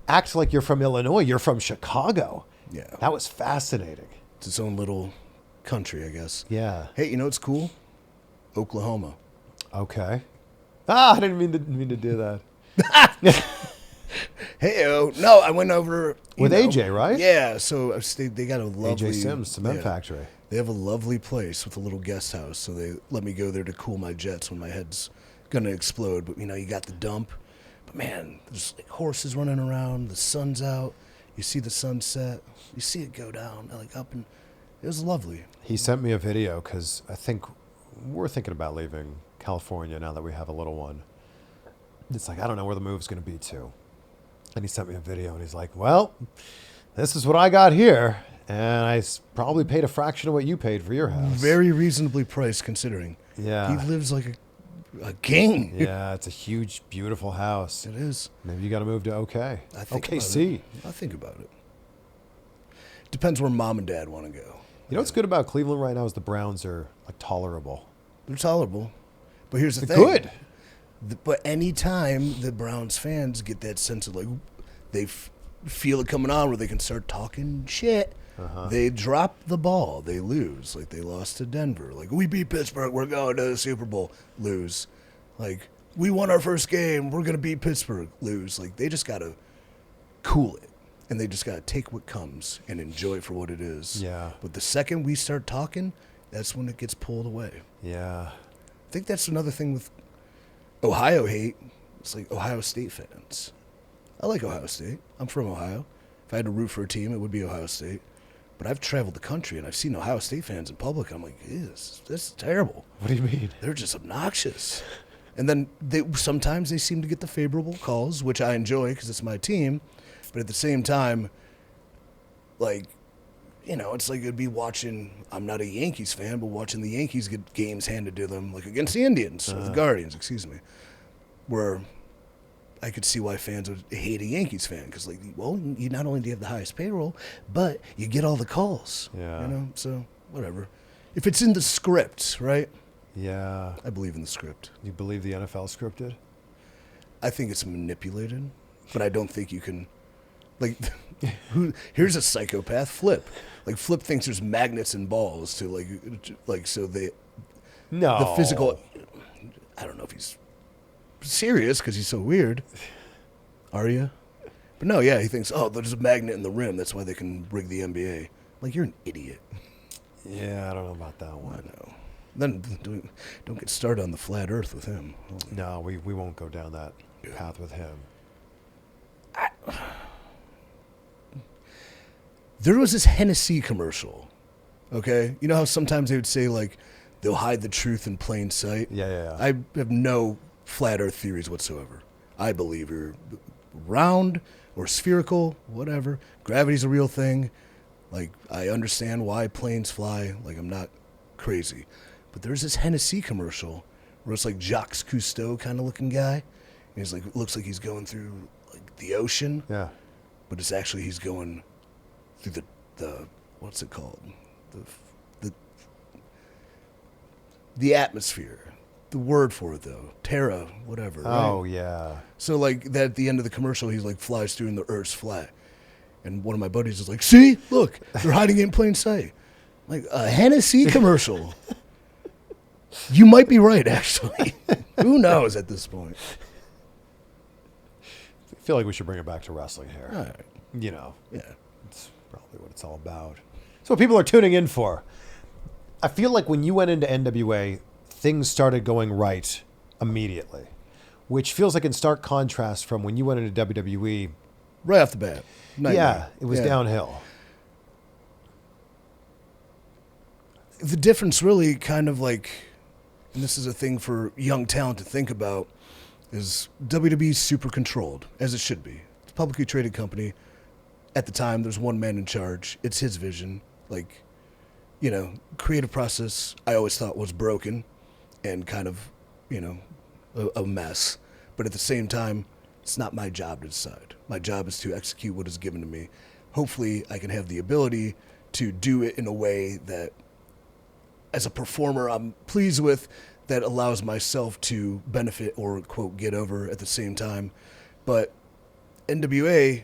act like you're from Illinois. You're from Chicago." Yeah. That was fascinating. It's its own little country, I guess. Yeah. Hey, you know what's cool? Oklahoma. Okay. I didn't mean to do that. Hey, no, I went over With AJ, right? Yeah, so they got a lovely AJ Sims Cement Factory. They have a lovely place with a little guest house, so they let me go there to cool my jets when my head's gonna explode. But you got the dump. But man, there's horses running around. The sun's out. You see the sunset. You see it go down, up, and it was lovely. He sent me a video because I think we're thinking about leaving California now that we have a little one. It's like, I don't know where the move's going to be to. And he sent me a video, and he's like, well, this is what I got here, and I probably paid a fraction of what you paid for your house. Very reasonably priced, considering. Yeah. He lives like a king. Yeah, it's a huge, beautiful house. It is. Maybe you got to move to OK. I think OKC. I think about it. Depends where mom and dad want to go. You know what's good about Cleveland right now is the Browns are tolerable. They're tolerable. But here's the They're thing. good. But anytime the Browns fans get that sense of they feel it coming on where they can start talking shit, they drop the ball. They lose. They lost to Denver. We beat Pittsburgh. We're going to the Super Bowl. Lose. We won our first game. We're going to beat Pittsburgh. Lose. They just got to cool it. And they just got to take what comes and enjoy it for what it is. Yeah. But the second we start talking, that's when it gets pulled away. Yeah. I think that's another thing with Ohio hate. It's Ohio State fans. I like Ohio State. I'm from Ohio. If I had to root for a team, it would be Ohio State. But I've traveled the country, and I've seen Ohio State fans in public. I'm like, this is terrible. What do you mean? They're just obnoxious. And then sometimes they seem to get the favorable calls, which I enjoy because it's my team. But at the same time, it's it'd be watching, I'm not a Yankees fan, but watching the Yankees get games handed to them, against the Indians, or the Guardians, excuse me, where I could see why fans would hate a Yankees fan, because, you not only do you have the highest payroll, but you get all the calls. Yeah. So, whatever. If it's in the script, right? Yeah. I believe in the script. You believe the NFL scripted? I think it's manipulated, but I don't think you can... here's a psychopath, Flip. Flip thinks there's magnets and balls to so they No. the physical. I don't know if he's serious because he's so weird. Are you? But no, yeah, he thinks there's a magnet in the rim. That's why they can rig the NBA. You're an idiot. Yeah, I don't know about that one. I know. Then don't get started on the flat Earth with him. No, we won't go down that path with him. There was this Hennessy commercial, okay? You know how sometimes they would say, they'll hide the truth in plain sight? Yeah. I have no flat earth theories whatsoever. I believe you're round or spherical, whatever. Gravity's a real thing. Like, I understand why planes fly. Like, I'm not crazy. But there's this Hennessy commercial where it's like Jacques Cousteau kind of looking guy. And he's like, looks like he's going through like the ocean. Yeah. But it's actually he's going through the what's it called? The atmosphere. The word for it though. Terra, whatever. Oh, right? yeah. So like that at the end of the commercial he's like flies through and the Earth's flat. And one of my buddies is like, see, look, they're hiding it in plain sight. Like a Hennessy commercial. You might be right, actually. Who knows at this point? I feel like we should bring it back to wrestling here. All right. You know, Yeah. it's probably what it's all about. So what people are tuning in for. I feel like when you went into NWA, things started going right immediately, which feels like in stark contrast from when you went into WWE. Right off the bat. Nightmare. It was downhill. The difference really kind of like, and this is a thing for young talent to think about, is WWE's super controlled, as it should be. It's a publicly traded company. At the time, there's one man in charge. It's his vision. Like, you know, creative process I always thought was broken and kind of, you know, a mess. But at the same time, it's not my job to decide. My job is to execute what is given to me. Hopefully, I can have the ability to do it in a way that, as a performer, I'm pleased with, that allows myself to benefit or, quote, get over at the same time. But NWA,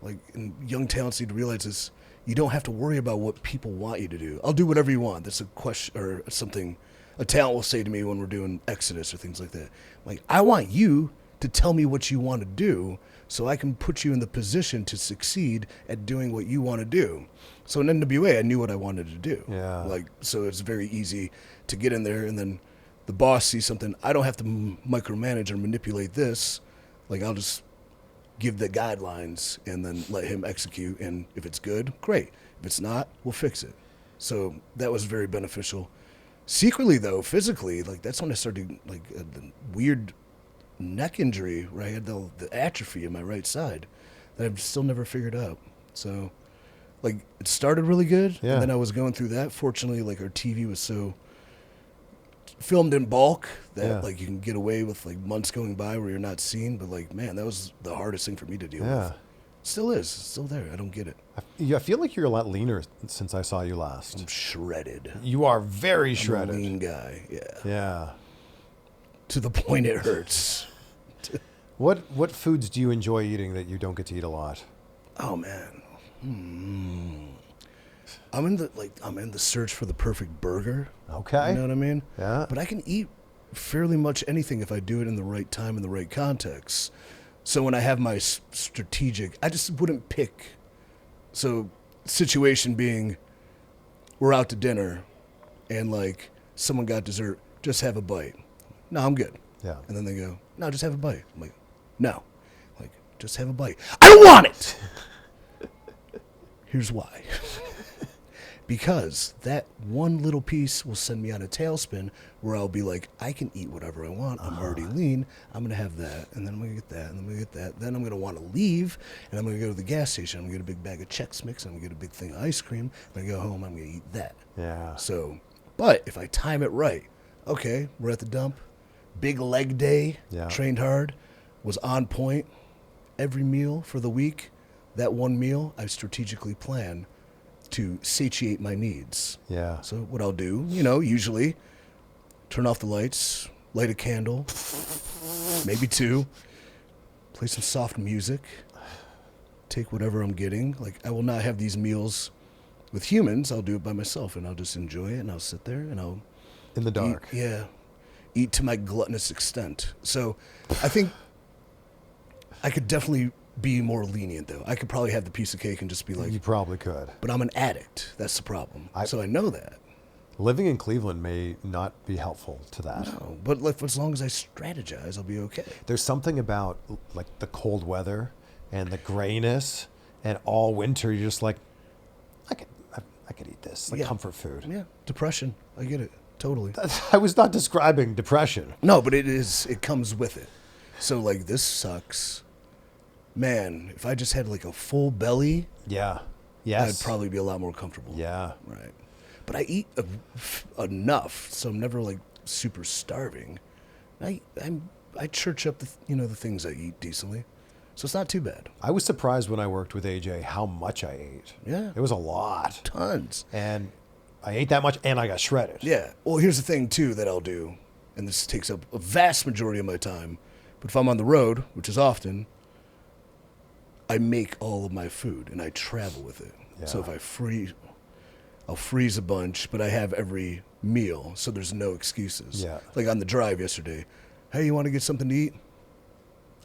like, and young talents need to realize this, you don't have to worry about what people want you to do. I'll do whatever you want. That's a question or something a talent will say to me when we're doing Exodus or things like that. Like, I want you to tell me what you want to do so I can put you in the position to succeed at doing what you want to do. So in NWA, I knew what I wanted to do. Yeah. Like, so it's very easy to get in there and then the boss sees something. I don't have to micromanage or manipulate this. Like, I'll just give the guidelines and then let him execute. And if it's good, great. If it's not, we'll fix it. So that was very beneficial. Secretly, though, physically, like, that's when I started, like, the weird neck injury where I had the atrophy in my right side that I've still never figured out. So, like, it started really good, Yeah. and then I was going through that. Fortunately, like, our TV was so filmed in bulk that, like, you can get away with, like, months going by where you're not seen. But, like, man, that was the hardest thing for me to deal with. Still is. It's still there. I don't get it. I feel like you're a lot leaner since I saw you last. I'm shredded. You are very I'm shredded. a lean guy, yeah. Yeah. To the point it hurts. What foods do you enjoy eating that you don't get to eat a lot? Oh man, I'm in the search for the perfect burger. Okay. You know what I mean? Yeah. But I can eat fairly much anything if I do it in the right time in the right context. So when I have my strategic, I just wouldn't pick. So situation being, we're out to dinner, and like someone got dessert, just have a bite. No, I'm good. Yeah. And then they go, no, just have a bite. I'm like, no. Like, just have a bite. I don't want it! Here's why. Because that one little piece will send me on a tailspin where I'll be like, I can eat whatever I want. I'm already lean. I'm going to have that. And then I'm going to get that. And then I'm going to get that. Then I'm going to want to leave. And I'm going to go to the gas station. I'm going to get a big bag of Chex Mix. I'm going to get a big thing of ice cream. When I go home, I'm going to eat that. Yeah. So, but if I time it right, okay, we're at the dump. Big leg day. Yeah. Trained hard. Was on point. Every meal for the week. That one meal, I strategically plan to satiate my needs. Yeah. So what I'll do, usually turn off the lights, light a candle, maybe two, play some soft music, take whatever I'm getting. Like, I will not have these meals with humans. I'll do it by myself, and I'll just enjoy it, and I'll sit there, and I'll In the dark. eat to my gluttonous extent. So I think I could definitely be more lenient, though. I could probably have the piece of cake and just be like, You probably could. but I'm an addict. That's the problem. So I know that. Living in Cleveland may not be helpful to that. No, but like, as long as I strategize, I'll be okay. There's something about like the cold weather and the grayness, and all winter you're just like, I could eat this, like comfort food. Yeah, depression. I get it. Totally. I was not describing depression. No, but it comes with it. So like this sucks. Man, if I just had like a full belly, Yeah. Yes. I'd probably be a lot more comfortable. Yeah. Right. But I eat enough, so I'm never like super starving. I church up the things I eat decently, so it's not too bad. I was surprised when I worked with AJ how much I ate. Yeah. It was a lot. Tons. And I ate that much and I got shredded. Yeah. Well, here's the thing too that I'll do, and this takes up a vast majority of my time. But if I'm on the road, which is often, I make all of my food and I travel with it. Yeah. So if I'll freeze a bunch, but I have every meal, so there's no excuses. Yeah. Like on the drive yesterday, hey, you want to get something to eat?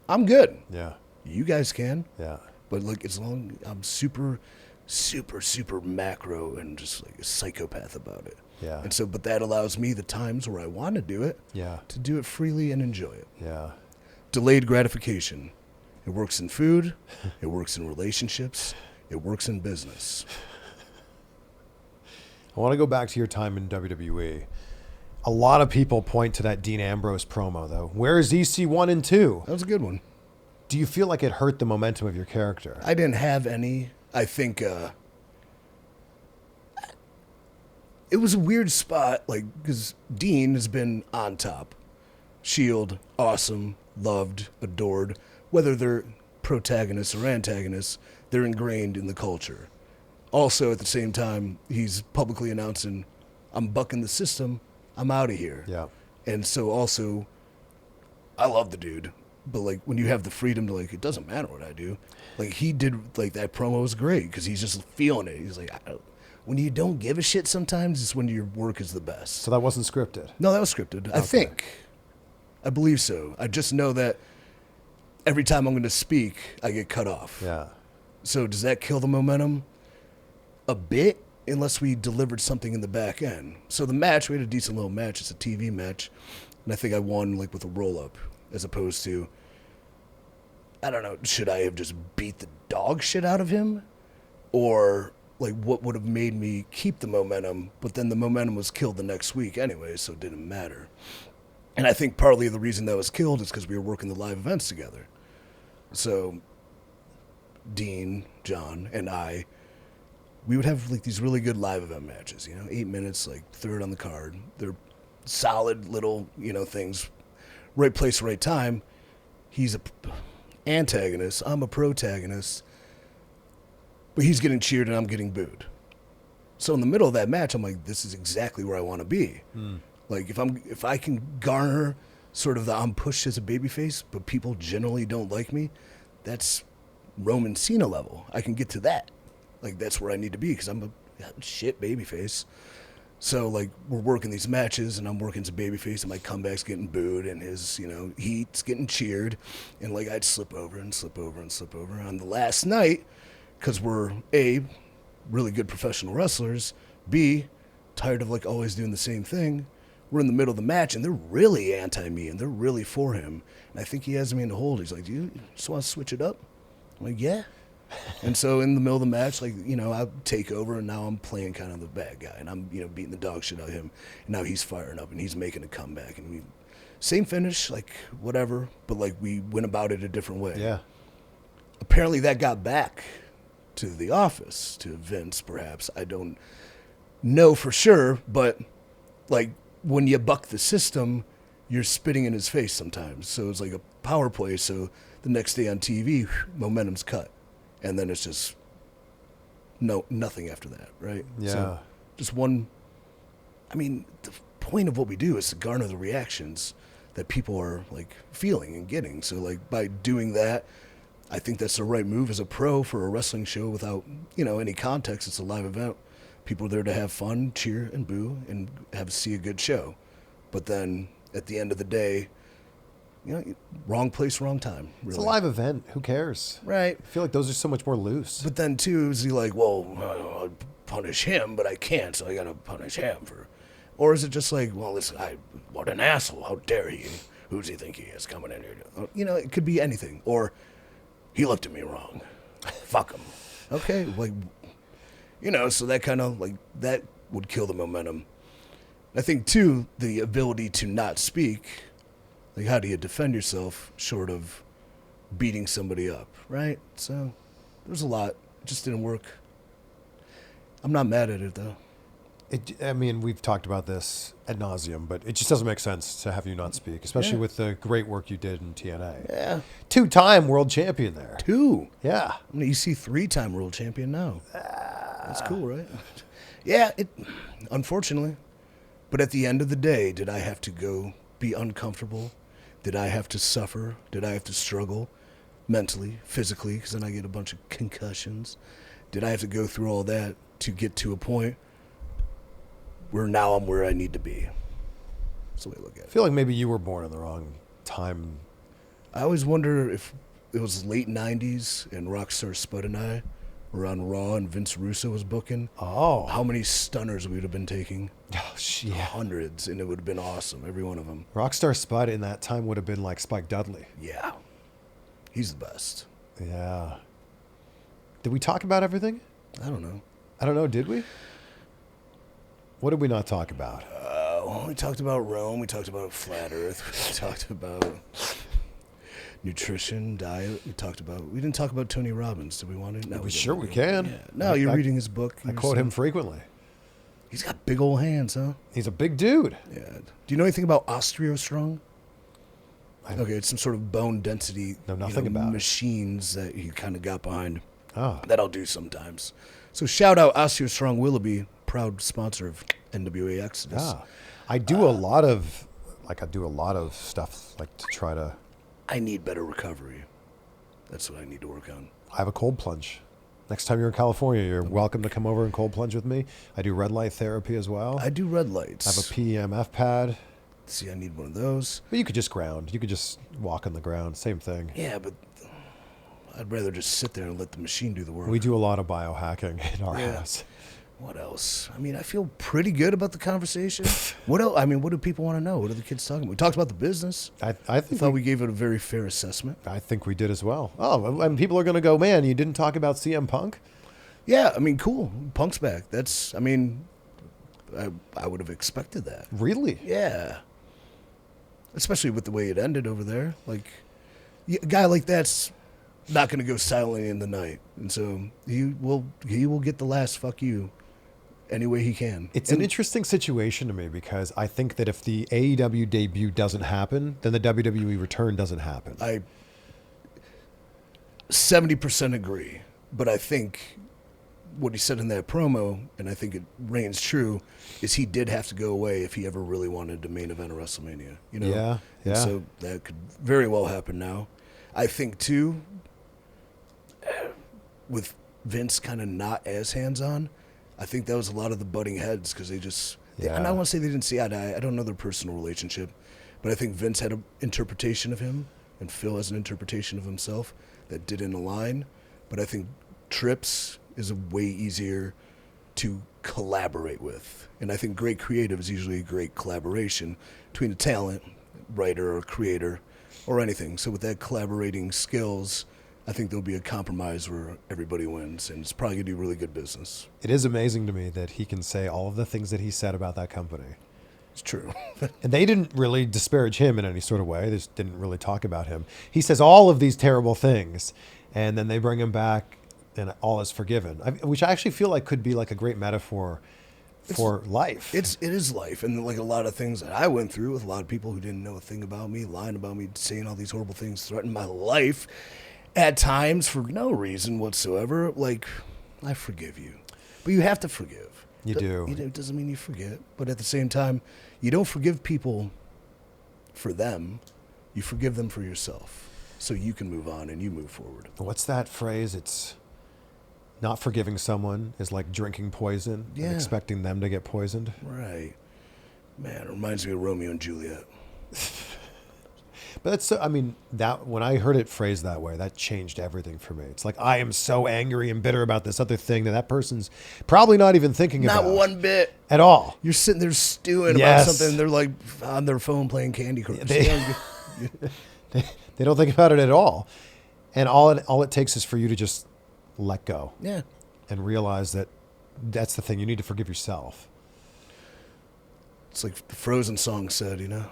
I'm good. Yeah. You guys can. Yeah. But like, as long I'm super, super, super macro and just like a psychopath about it. Yeah. And so, but that allows me the times where I want to do it, Yeah. to do it freely and enjoy it. Yeah. Delayed gratification. It works in food. It works in relationships. It works in business. I want to go back to your time in WWE. A lot of people point to that Dean Ambrose promo, though. Where is EC1 and 2? That was a good one. Do you feel like it hurt the momentum of your character? I didn't have any. I think it was a weird spot, like, because Dean has been on top. Shield, awesome, loved, adored. Whether they're protagonists or antagonists, they're ingrained in the culture. Also, at the same time, he's publicly announcing, I'm bucking the system, I'm out of here. Yeah. And so also, I love the dude. But like when you have the freedom to like, it doesn't matter what I do. Like he did, like that promo was great because he's just feeling it. He's like, when you don't give a shit sometimes, it's when your work is the best. So that wasn't scripted? No, that was scripted. I think. I believe so. I just know that every time I'm going to speak, I get cut off. Yeah. So does that kill the momentum? A bit, unless we delivered something in the back end. So the match, we had a decent little match. It's a TV match. And I think I won like with a roll-up as opposed to, I don't know, should I have just beat the dog shit out of him? Or like what would have made me keep the momentum? But then the momentum was killed the next week anyway, so it didn't matter. And I think partly the reason that was killed is because we were working the live events together. So Dean, John, and I, we would have like these really good live event matches, 8 minutes, like third on the card. They're solid little, things. Right place, right time. He's a antagonist. I'm a protagonist. But he's getting cheered and I'm getting booed. So in the middle of that match, I'm like, this is exactly where I want to be. Like if I can garner sort of the I'm pushed as a babyface, but people generally don't like me, that's Roman Cena level. I can get to that. Like that's where I need to be because I'm a shit babyface. So like we're working these matches and I'm working as a babyface and my comeback's getting booed and his, heat's getting cheered. And like I'd slip over and slip over and slip over. On the last night, because we're A, really good professional wrestlers, B, tired of like always doing the same thing, we're in the middle of the match and they're really anti-me and they're really for him. And I think he has me in the hold. He's like, do you just want to switch it up? I'm like, yeah. And so in the middle of the match, like, I take over and now I'm playing kind of the bad guy and I'm, beating the dog shit out of him. And now he's firing up and he's making a comeback and same finish, like whatever, but like we went about it a different way. Yeah. Apparently that got back to the office, to Vince perhaps. I don't know for sure, but like when you buck the system, you're spitting in his face sometimes. So it's like a power play. So the next day on TV, momentum's cut. And then it's just nothing after that, right? Yeah. So just one. I mean, the point of what we do is to garner the reactions that people are like feeling and getting. So like by doing that, I think that's the right move as a pro for a wrestling show without any context. It's a live event. People are there to have fun, cheer and boo, and see a good show. But then at the end of the day, wrong place, wrong time. Really. It's a live event. Who cares? Right. I feel like those are so much more loose. But then, too, is he like, well, I'll punish him, but I can't, so I got to punish him for... Or is it just like, well, this guy, what an asshole. How dare he? Who does he think he is coming in here? It could be anything. Or he looked at me wrong. Fuck him. Okay, like, so that kind of, like, that would kill the momentum. I think, too, the ability to not speak Like, how do you defend yourself short of beating somebody up, right? So there's a lot. It just didn't work. I'm not mad at it, though. I mean, we've talked about this ad nauseum, but it just doesn't make sense to have you not speak, especially with the great work you did in TNA. Yeah. 2-time world champion there. 2. Yeah. I'm an EC3 world champion now. That's cool, right? Yeah, unfortunately. But at the end of the day, did I have to go be uncomfortable? Did I have to suffer? Did I have to struggle mentally, physically, because then I get a bunch of concussions? Did I have to go through all that to get to a point where now I'm where I need to be? That's the way I look at it. I feel like maybe you were born in the wrong time. I always wonder if it was late 90s and Rockstar Spud and I were on Raw and Vince Russo was booking. Oh. How many stunners we would have been taking? Oh, shit. Hundreds, and it would have been awesome, every one of them. Rockstar Spud in that time would have been like Spike Dudley. Yeah. He's the best. Yeah. Did we talk about everything? I don't know. I don't know. Did we? What did we not talk about? We talked about Rome. We talked about Flat Earth. We talked about nutrition, diet. We didn't talk about Tony Robbins. Did we want to? No, We can. Yeah. No, you're reading his book. I quote him frequently. He's got big old hands, huh? He's a big dude. Yeah. Do you know anything about OsteoStrong? Okay, it's some sort of bone density. Know nothing about it. machines that he kind of got behind. Oh. That I'll do sometimes. So shout out OsteoStrong Willoughby, proud sponsor of NWA Exodus. Yeah. I do a lot of stuff like to try to. I need better recovery. That's what I need to work on. I have a cold plunge. Next time you're in California, you're welcome to come over and cold plunge with me. I do red light therapy as well. I do red lights. I have a PEMF pad. See, I need one of those. But you could just ground. You could just walk on the ground. Same thing. Yeah, but I'd rather just sit there and let the machine do the work. We do a lot of biohacking in our house. What else? I mean, I feel pretty good about the conversation. What else? I mean, what do people want to know? What are the kids talking about? We talked about the business. I thought we gave it a very fair assessment. I think we did as well. Oh, and people are going to go, man, you didn't talk about CM Punk? Yeah, I mean, cool. Punk's back. I would have expected that. Really? Yeah. Especially with the way it ended over there. Like, a guy like that's not going to go silently in the night. And so he will get the last fuck you any way he can. It's an interesting situation to me because I think that if the AEW debut doesn't happen, then the WWE return doesn't happen. I 70% agree. But I think what he said in that promo, and I think it reigns true, is he did have to go away if he ever really wanted to main event a WrestleMania. You know? Yeah. And so that could very well happen now. I think, too, with Vince kind of not as hands-on, I think that was a lot of the butting heads because they just... Yeah. And I want to say they didn't see eye to eye. I don't know their personal relationship. But I think Vince had an interpretation of him, and Phil has an interpretation of himself that didn't align. But I think Trips is a way easier to collaborate with. And I think great creative is usually a great collaboration between a talent, writer or creator, or anything. So with that collaborating skills, I think there'll be a compromise where everybody wins, and it's probably going to do really good business. It is amazing to me that he can say all of the things that he said about that company. It's true. And they didn't really disparage him in any sort of way. They just didn't really talk about him. He says all of these terrible things, and then they bring him back, and all is forgiven, which I actually feel like could be like a great metaphor for life. It is life, and like a lot of things that I went through with a lot of people who didn't know a thing about me, lying about me, saying all these horrible things, threatening my life at times for no reason whatsoever. Like, I forgive you, but you have to forgive. You do. It doesn't mean you forget, but at the same time, you don't forgive people for them. You forgive them for yourself, so you can move on and you move forward. What's that phrase? It's not forgiving someone is like drinking poison and expecting them to get poisoned. Right. Man, it reminds me of Romeo and Juliet. But that's, I mean, that when I heard it phrased that way, that changed everything for me. It's like, I am so angry and bitter about this other thing that person's probably not even thinking about. Not one bit. At all. You're sitting there stewing about something. They're like on their phone playing Candy Crush. They don't think about it at all. And all it takes is for you to just let go. Yeah. And realize that that's the thing. You need to forgive yourself. It's like the Frozen song said, you know?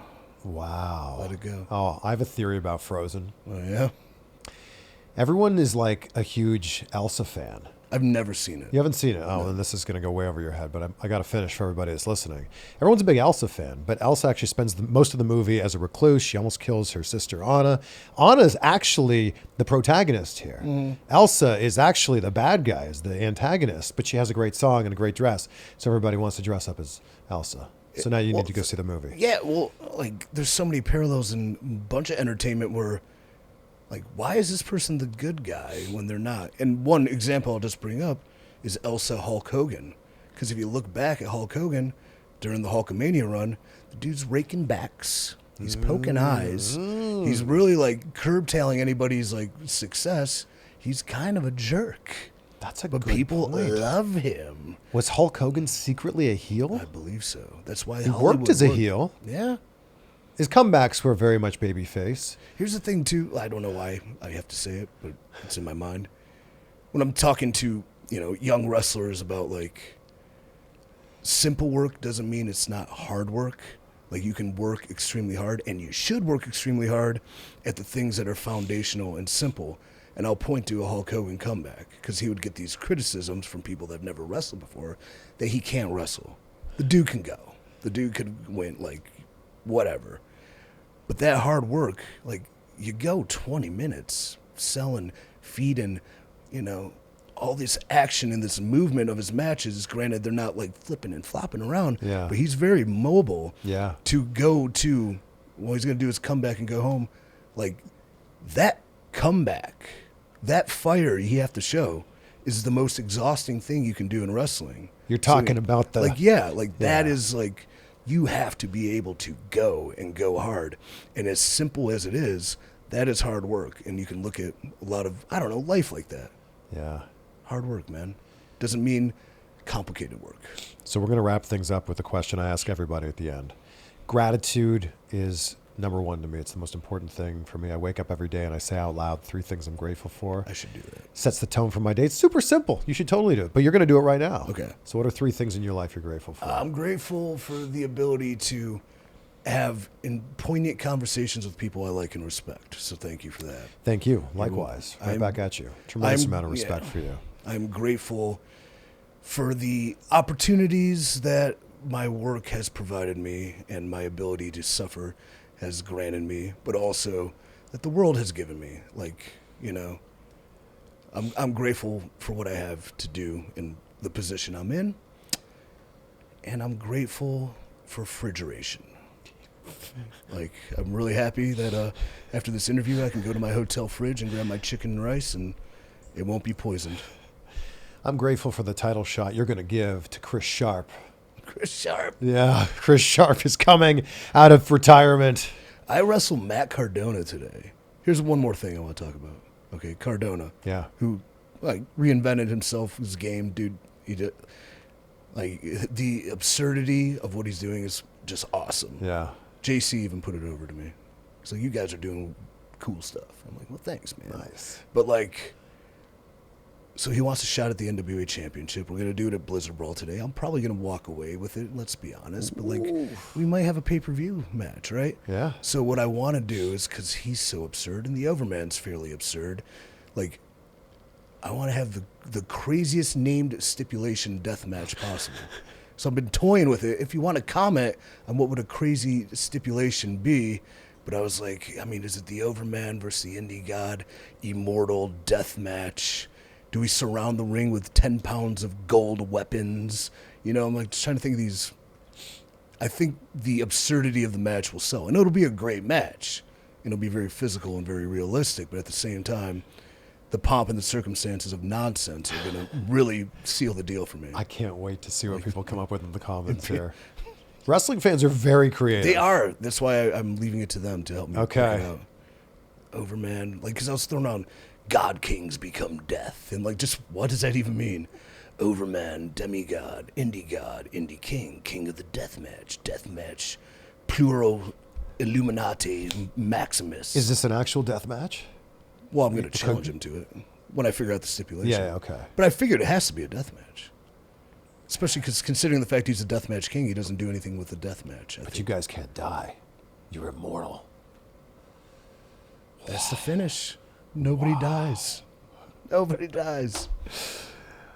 Wow. Let it go. Oh, I have a theory about Frozen. Oh, yeah? Everyone is like a huge Elsa fan. I've never seen it. You haven't seen it? Oh, then this is going to go way over your head, but I got to finish for everybody that's listening. Everyone's a big Elsa fan, but Elsa actually spends most of the movie as a recluse. She almost kills her sister, Anna. Anna is actually the protagonist here. Elsa is actually the bad guy, is the antagonist, but she has a great song and a great dress, so everybody wants to dress up as Elsa. So now you need to go see the movie. Yeah, well, like, there's so many parallels in a bunch of entertainment where, like, why is this person the good guy when they're not? And one example I'll just bring up is Elsa Hulk Hogan. Because if you look back at Hulk Hogan during the Hulkamania run, the dude's raking backs. He's poking eyes. He's really, like, curb-tailing anybody's, like, success. He's kind of a jerk. That's a But good people point. love him. Was Hulk Hogan secretly a heel? I believe so. That's why He Hollywood worked as a worked. heel. Yeah. His comebacks were very much babyface. Here's the thing, too. I don't know why I have to say it, but it's in my mind. When I'm talking to, young wrestlers about, like, simple work doesn't mean it's not hard work. Like, you can work extremely hard, and you should work extremely hard at the things that are foundational and simple. And I'll point to a Hulk Hogan comeback, because he would get these criticisms from people that have never wrestled before that he can't wrestle. The dude can go. The dude could win, like, whatever. But that hard work, like, you go 20 minutes selling, feeding, all this action and this movement of his matches. Granted, they're not, like, flipping and flopping around, Yeah. but he's very mobile. Yeah. To go to, what he's going to do is come back and go home. Like, that comeback, that fire you have to show is the most exhausting thing you can do in wrestling. You're talking about the... That is, like, you have to be able to go and go hard. And as simple as it is, that is hard work. And you can look at a lot of, life like that. Yeah. Hard work, man. Doesn't mean complicated work. So we're going to wrap things up with a question I ask everybody at the end. Gratitude is number one to me. It's the most important thing for me. I wake up every day and I say out loud 3 things I'm grateful for. I should do that. Sets the tone for my day. It's super simple. You should totally do it. But you're going to do it right now. Okay. So what are 3 things in your life you're grateful for? I'm grateful for the ability to have poignant conversations with people I like and respect. So thank you for that. Thank you. Likewise. Right back at you. Tremendous amount of respect for you. I'm grateful for the opportunities that my work has provided me and my ability to suffer has granted me, but also that the world has given me. Like, I'm grateful for what I have to do in the position I'm in, and I'm grateful for refrigeration. Like, I'm really happy that after this interview I can go to my hotel fridge and grab my chicken and rice and it won't be poisoned. I'm grateful for the title shot you're going to give to Chris Sharp. Chris Sharp. Yeah, Chris Sharp is coming out of retirement. I wrestled Matt Cardona today. Here's one more thing I want to talk about. Okay, Cardona. Yeah. Who, like, reinvented himself, his game, dude. He did, like, the absurdity of what he's doing is just awesome. Yeah. JC even put it over to me. He's like, you guys are doing cool stuff. I'm like, well, thanks, man. Nice. But, like, so he wants a shot at the NWA Championship. We're going to do it at Blizzard Brawl today. I'm probably going to walk away with it, let's be honest. But, like, we might have a pay-per-view match, right? Yeah. So what I want to do is, because he's so absurd, and the Overman's fairly absurd, like, I want to have the craziest named stipulation death match possible. So I've been toying with it. If you want to comment on what would a crazy stipulation be, but I was like, I mean, is it the Overman versus the Indie God Immortal death match? Do we surround the ring with 10 pounds of gold weapons? I'm like just trying to think of these. I think the absurdity of the match will sell. I know it'll be a great match. It'll be very physical and very realistic, but at the same time, the pomp and the circumstances of nonsense are going to really seal the deal for me. I can't wait to see what people come up with in the comments here. Wrestling fans are very creative. They are. That's why I'm leaving it to them to help me. Okay. Work it out. Overman, like, because I was throwing on God Kings become death, and like, just what does that even mean? Overman, demigod, indie king, king of the death match, plural Illuminati Maximus. Is this an actual death match? Well, I'm going to challenge him to it when I figure out the stipulation. Yeah, okay. But I figured it has to be a death match. Especially because considering the fact he's a deathmatch king, he doesn't do anything with the death match. But you guys can't die. You're immortal. That's the finish. Nobody dies. Nobody dies.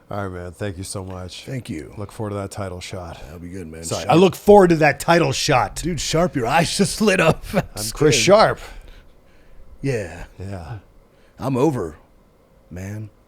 All right, man. Thank you so much. Thank you. Look forward to that title shot. That'll be good, man. Sorry, Sharp. I look forward to that title shot. Dude, Sharp, your eyes just lit up. I'm Chris Sharp. Yeah. Yeah. I'm over, man.